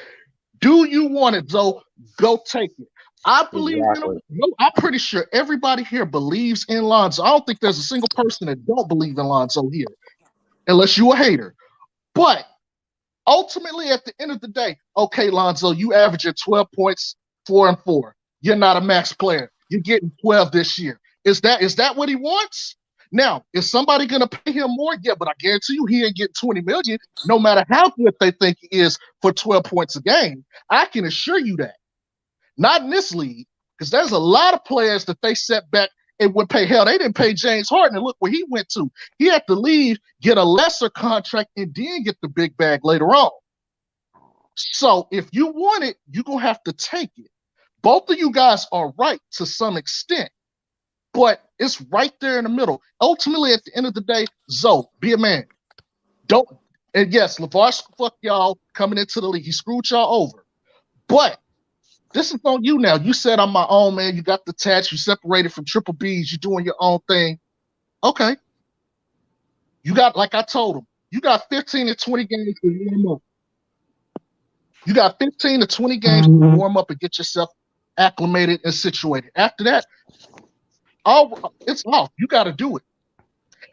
Do you want it, though? Go take it. I believe in him. I'm pretty sure everybody here believes in Lonzo. I don't think there's a single person that don't believe in Lonzo here, unless you're a hater. But ultimately, at the end of the day, okay, Lonzo, you averaging 12 points, 4 and 4. You're not a max player. You're getting 12 this year. Is that what he wants? Now, is somebody going to pay him more? Yeah, but I guarantee you he ain't getting $20 million, no matter how good they think he is for 12 points a game. I can assure you that. Not in this league, because there's a lot of players that they set back and would pay. Hell, they didn't pay James Harden, and look where he went to. He had to leave, get a lesser contract, and then get the big bag later on. So if you want it, you're going to have to take it. Both of you guys are right to some extent, but it's right there in the middle. Ultimately, at the end of the day, Zoe, be a man. And yes, LeVar fuck y'all coming into the league. He screwed y'all over. But this is on you now. You said I'm my own man. You got the tats. You separated from Triple B's. You're doing your own thing. Okay. You got, like I told him, you got 15 to 20 games to warm up. You got 15 to 20 games to warm up and get yourself acclimated and situated. After that, it's off. You got to do it.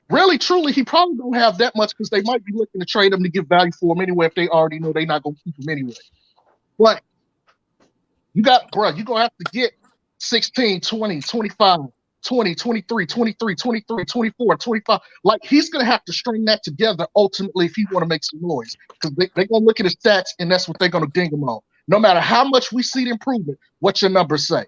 Really, truly, he probably don't have that much because they might be looking to trade him to give value for him anyway if they already know they're not going to keep him anyway. But you're going to have to get 16, 20, 25, 20, 23, 23, 23, 24, 25. Like, he's going to have to string that together ultimately if he want to make some noise. Because they're going to look at his stats, and that's what they're going to ding him on. No matter how much we see the improvement, what your numbers say.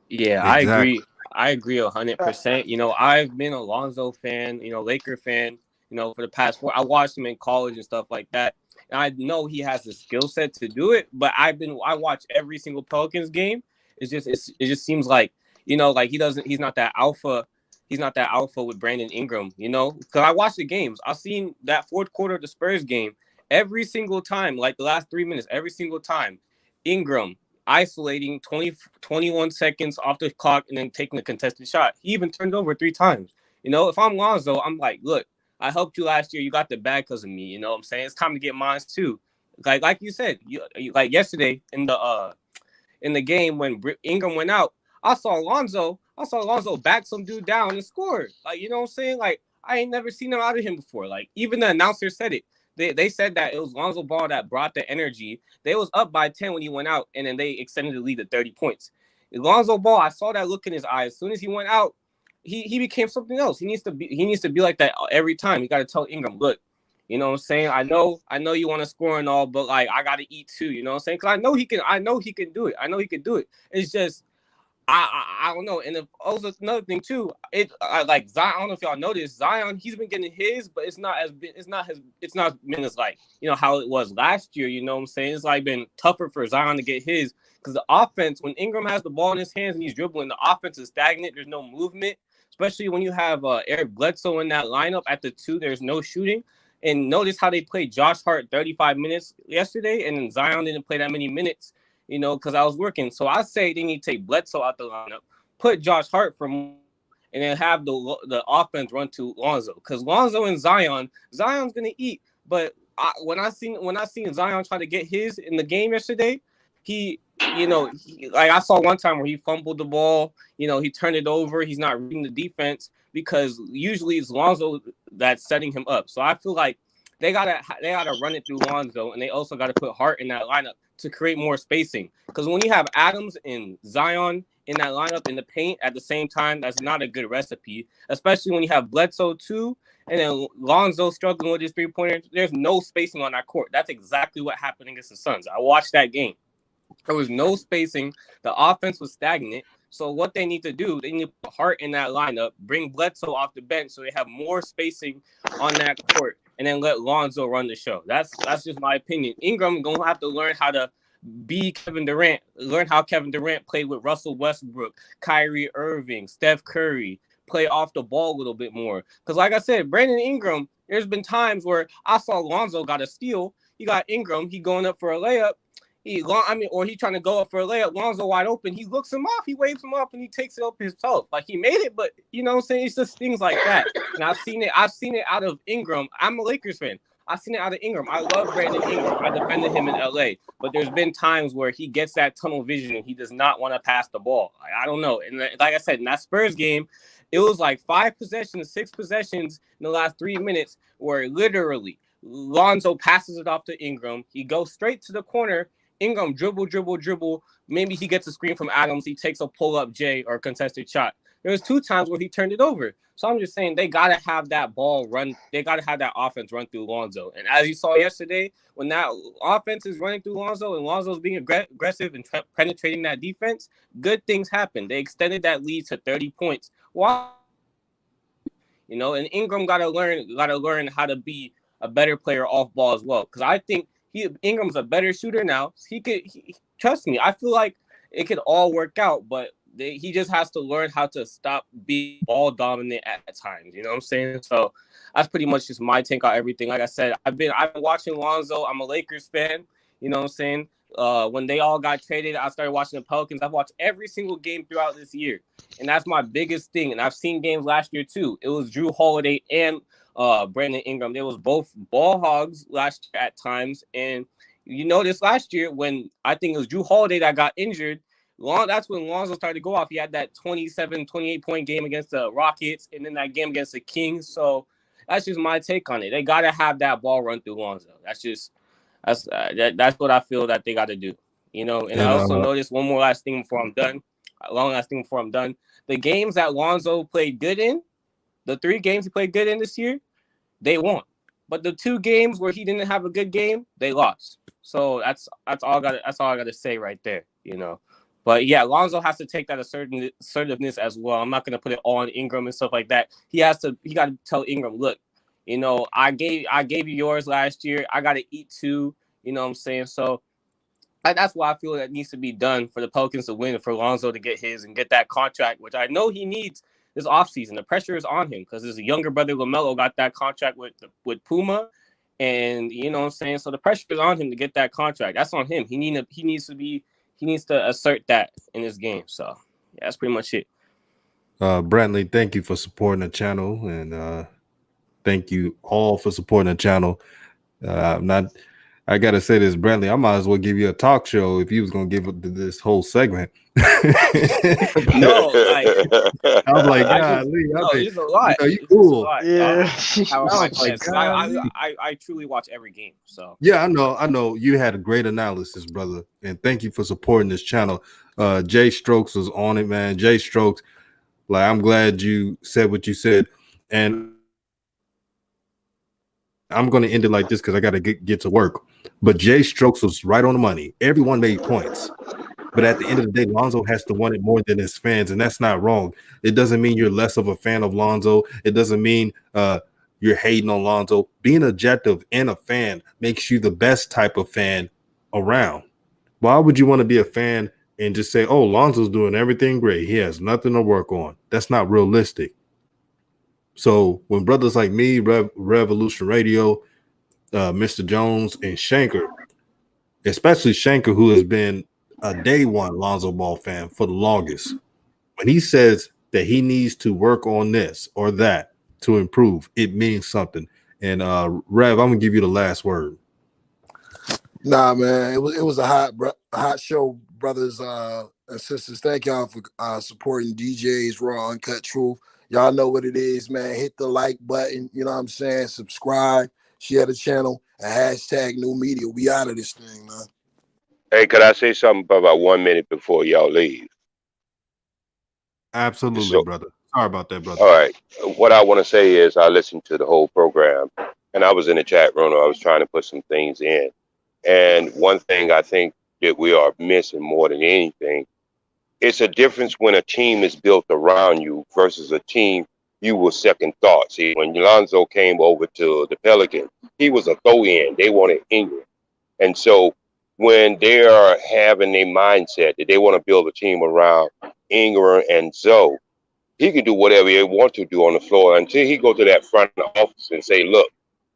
Yeah, exactly. I agree 100%. You know, I've been a Lonzo fan, you know, Laker fan, you know, for the past 4. I watched him in college and stuff like that. And I know he has the skill set to do it, but I watch every single Pelicans game. It just seems like, you know, like he's not that alpha. He's not that alpha with Brandon Ingram, you know, because I watched the games. I've seen that fourth quarter of the Spurs game every single time, like the last 3 minutes, every single time. Ingram isolating 21 seconds off the clock and then taking a contested shot. He even turned over 3 times. You know, if I'm Lonzo, I'm like, look, I helped you last year. You got the bag because of me. You know what I'm saying? It's time to get mine too. Like you said, like yesterday in the game when Ingram went out, I saw Lonzo back some dude down and score. Like, you know what I'm saying? Like, I ain't never seen him out of him before. Like, even the announcer said it. They said that it was Lonzo Ball that brought the energy. They was up by 10 when he went out, and then they extended the lead to 30 points. Lonzo Ball, I saw that look in his eyes. As soon as he went out, he became something else. He needs to be like that every time. You got to tell Ingram, look, you know what I'm saying? I know you want to score and all, but like I got to eat too. You know what I'm saying? Because I know he can do it. I know he can do it. It's just I don't know. And also another thing too, like Zion. I don't know if y'all noticed Zion. He's been getting his, but it's not been as like, you know, how it was last year. You know what I'm saying? It's like been tougher for Zion to get his because the offense, when Ingram has the ball in his hands and he's dribbling, the offense is stagnant. There's no movement, especially when you have Eric Bledsoe in that lineup at the 2. There's no shooting. And notice how they played Josh Hart 35 minutes yesterday, and then Zion didn't play that many minutes. You know, because I was working. So I say they need to take Bledsoe out the lineup, put Josh Hart and then have the offense run to Lonzo. Because Lonzo and Zion's gonna eat. But when I seen Zion try to get his in the game yesterday, like I saw one time where he fumbled the ball. You know, he turned it over. He's not reading the defense because usually it's Lonzo that's setting him up. So I feel like they gotta run it through Lonzo, and they also gotta put Hart in that lineup to create more spacing. Because when you have Adams and Zion in that lineup in the paint at the same time, that's not a good recipe. Especially when you have Bledsoe too, and then Lonzo struggling with his 3-pointer. There's no spacing on that court. That's exactly what happened against the Suns. I watched that game. There was no spacing. The offense was stagnant. So what they need to do, they need to put Hart in that lineup, bring Bledsoe off the bench so they have more spacing on that court, and then let Lonzo run the show. That's just my opinion. Ingram gonna have to learn how to be Kevin Durant, learn how Kevin Durant played with Russell Westbrook, Kyrie Irving, Steph Curry, play off the ball a little bit more. Because like I said, Brandon Ingram, there's been times where I saw Lonzo got a steal. He got Ingram, he going up for a layup. Or he trying to go up for a layup. Lonzo wide open. He looks him off. He waves him up and he takes it up himself. Like he made it, but you know what I'm saying? It's just things like that. And I've seen it out of Ingram. I'm a Lakers fan. I've seen it out of Ingram. I love Brandon Ingram. I defended him in LA. But there's been times where he gets that tunnel vision and he does not want to pass the ball. Like, I don't know. And like I said, in that Spurs game, it was like 6 possessions in the last 3 minutes where literally Lonzo passes it off to Ingram. He goes straight to the corner. Ingram dribble. Maybe he gets a screen from Adams. He takes a pull-up J or contested shot. There was 2 times where he turned it over. So I'm just saying they got to have that ball run. They got to have that offense run through Lonzo. And as you saw yesterday, when that offense is running through Lonzo and Lonzo's being aggressive and penetrating that defense, good things happen. They extended that lead to 30 points. Why? You know, and Ingram got to learn how to be a better player off ball as well. Because I think Ingram's a better shooter now. Trust me. I feel like it could all work out, but he just has to learn how to stop being ball dominant at times. You know what I'm saying? So that's pretty much just my take on everything. Like I said, I've been watching Lonzo. I'm a Lakers fan. You know what I'm saying? When they all got traded, I started watching the Pelicans. I've watched every single game throughout this year, and that's my biggest thing. And I've seen games last year too. It was Drew Holiday and Brandon Ingram. They was both ball hogs last year at times. And you noticed last year when I think it was Drew Holiday that got injured, that's when Lonzo started to go off. He had that 27, 28-point game against the Rockets and then that game against the Kings. So that's just my take on it. They got to have that ball run through Lonzo. That's what I feel that they got to do. You know, and I also noticed one last thing before I'm done. The games that Lonzo played good in, the 3 games he played good in this year, they won. But the 2 games where he didn't have a good game, they lost. So that's all I got to say right there, you know. But yeah, Lonzo has to take that assertiveness as well. I'm not gonna put it all on Ingram and stuff like that. He got to tell Ingram, look, I gave you yours last year. I gotta eat too. You know what I'm saying? So that's why I feel that needs to be done for the Pelicans to win, for Lonzo to get his and get that contract, which I know he needs this offseason. The pressure is on him because his younger brother LaMelo got that contract with Puma, and you know what I'm saying. So the pressure is on him to get that contract. That's on him. He needs to assert that in this game. So yeah, that's pretty much it. Brantley, thank you for supporting the channel, and thank you all for supporting the channel. I gotta say this, Brantley, I might as well give you a talk show if you was gonna give this whole segment. No, like I'm like, it's a lot. You cool. Yeah. I truly watch every game. So yeah, I know. You had a great analysis, brother, and thank you for supporting this channel. Jay Strokes was on it, man. Jay Strokes, like, I'm glad you said what you said, and I'm going to end it like this because I got to get to work. But Jay Strokes was right on the money. Everyone made points. But at the end of the day, Lonzo has to want it more than his fans, and that's not wrong. It doesn't mean you're less of a fan of Lonzo. It doesn't mean you're hating on Lonzo. Being objective and a fan makes you the best type of fan around. Why would you want to be a fan and just say, oh, Lonzo's doing everything great, he has nothing to work on? That's not realistic. So when brothers like me, Revolution Radio, Mr. Jones, and Shanker, especially Shanker, who has been a day one Lonzo Ball fan for the longest, when he says that he needs to work on this or that to improve, it means something. And Rev, I'm gonna give you the last word. Nah, man, it was a hot show, brothers and sisters. Thank y'all for supporting DJ's Raw Uncut Truth. Y'all know what it is, man. Hit the like button. You know what I'm saying? Subscribe, share the channel, and hashtag new media. We out of this thing, man. Hey, could I say something for about 1 minute before y'all leave? Absolutely, brother. Sorry about that, brother. All right. What I want to say is I listened to the whole program, and I was in the chat room. I was trying to put some things in. And one thing I think that we are missing more than anything, it's a difference when a team is built around you versus a team you will second thought. See, when Lonzo came over to the Pelicans, he was a throw-in. They wanted Ingram. And so when they are having a mindset that they want to build a team around Ingram and Zoe, he can do whatever he wants to do on the floor until he go to that front office and say, look,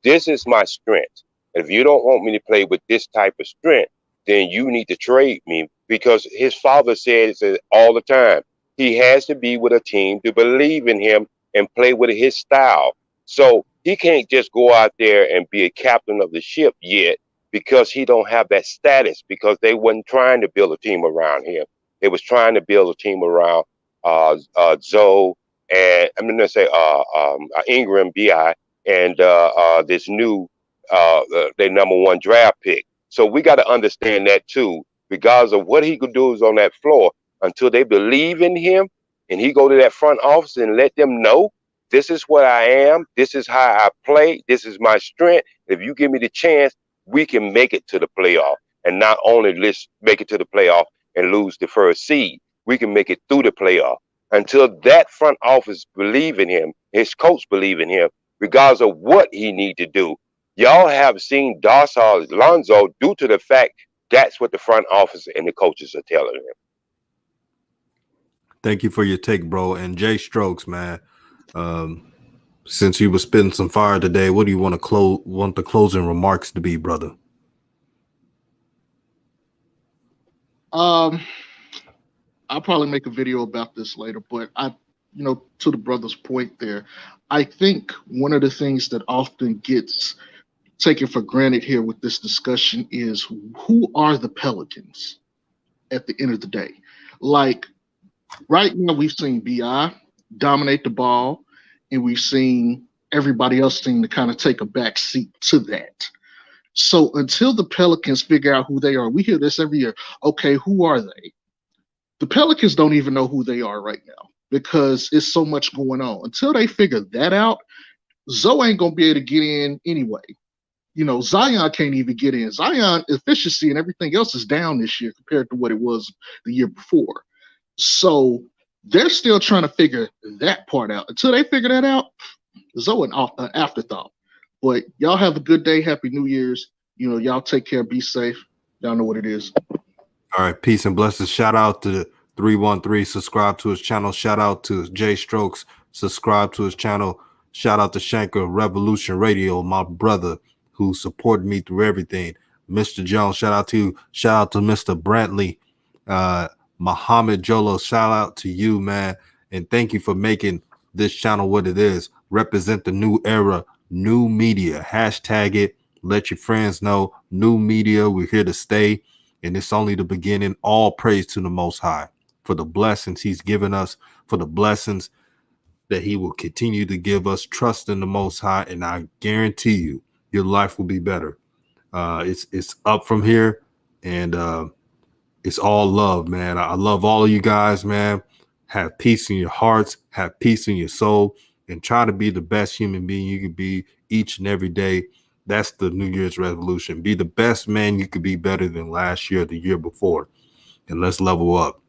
this is my strength. If you don't want me to play with this type of strength, then you need to trade me, because his father says it all the time. He has to be with a team to believe in him and play with his style. So he can't just go out there and be a captain of the ship yet, because he don't have that status, because they wasn't trying to build a team around him. They was trying to build a team around Zoe, and I'm going to say Ingram, BI, and this new their #1 draft pick. So we got to understand that too, regardless of what he could do is on that floor, until they believe in him and he go to that front office and let them know, this is what I am, this is how I play, this is my strength. If you give me the chance, we can make it to the playoff. And not only let's make it to the playoff and lose the first seed, we can make it through the playoff. Until that front office believe in him, his coach believe in him, regardless of what he need to do. Y'all have seen docile Lonzo due to the fact that's what the front office and the coaches are telling him. Thank you for your take, bro. And Jay Strokes, man. Since you were spitting some fire today, what do you want the closing remarks to be, brother? I'll probably make a video about this later, but to the brother's point there, I think one of the things that often gets taken for granted here with this discussion is, who are the Pelicans at the end of the day? Like, right now we've seen BI dominate the ball, and we've seen everybody else seem to kind of take a back seat to that. So until the Pelicans figure out who they are, we hear this every year. Okay, who are they? The Pelicans don't even know who they are right now, because it's so much going on. Until they figure that out, Zoe ain't going to be able to get in anyway. Zion can't even get in. Zion efficiency and everything else is down this year compared to what it was the year before. So they're still trying to figure that part out. Until they figure that out, Zoe an afterthought. But y'all have a good day. Happy New Year's. Y'all take care. Be safe. Y'all know what it is. All right, peace and blessings. Shout out to the 313. Subscribe to his channel. Shout out to Jay Strokes. Subscribe to his channel. Shout out to Shanker Revolution Radio, my brother who supported me through everything. Mr. Jones, shout out to you. Shout out to Mr. Brantley. Muhammad Jolo, shout out to you, man. And thank you for making this channel what it is. Represent the new era, new media. Hashtag it. Let your friends know. New media, we're here to stay. And it's only the beginning. All praise to the Most High for the blessings he's given us, for the blessings that he will continue to give us. Trust in the Most High, and I guarantee you, your life will be better. It's up from here, and it's all love, man. I love all of you guys, man. Have peace in your hearts, have peace in your soul, and try to be the best human being you can be each and every day. That's the New Year's resolution. Be the best man you could be, better than last year, the year before. And let's level up.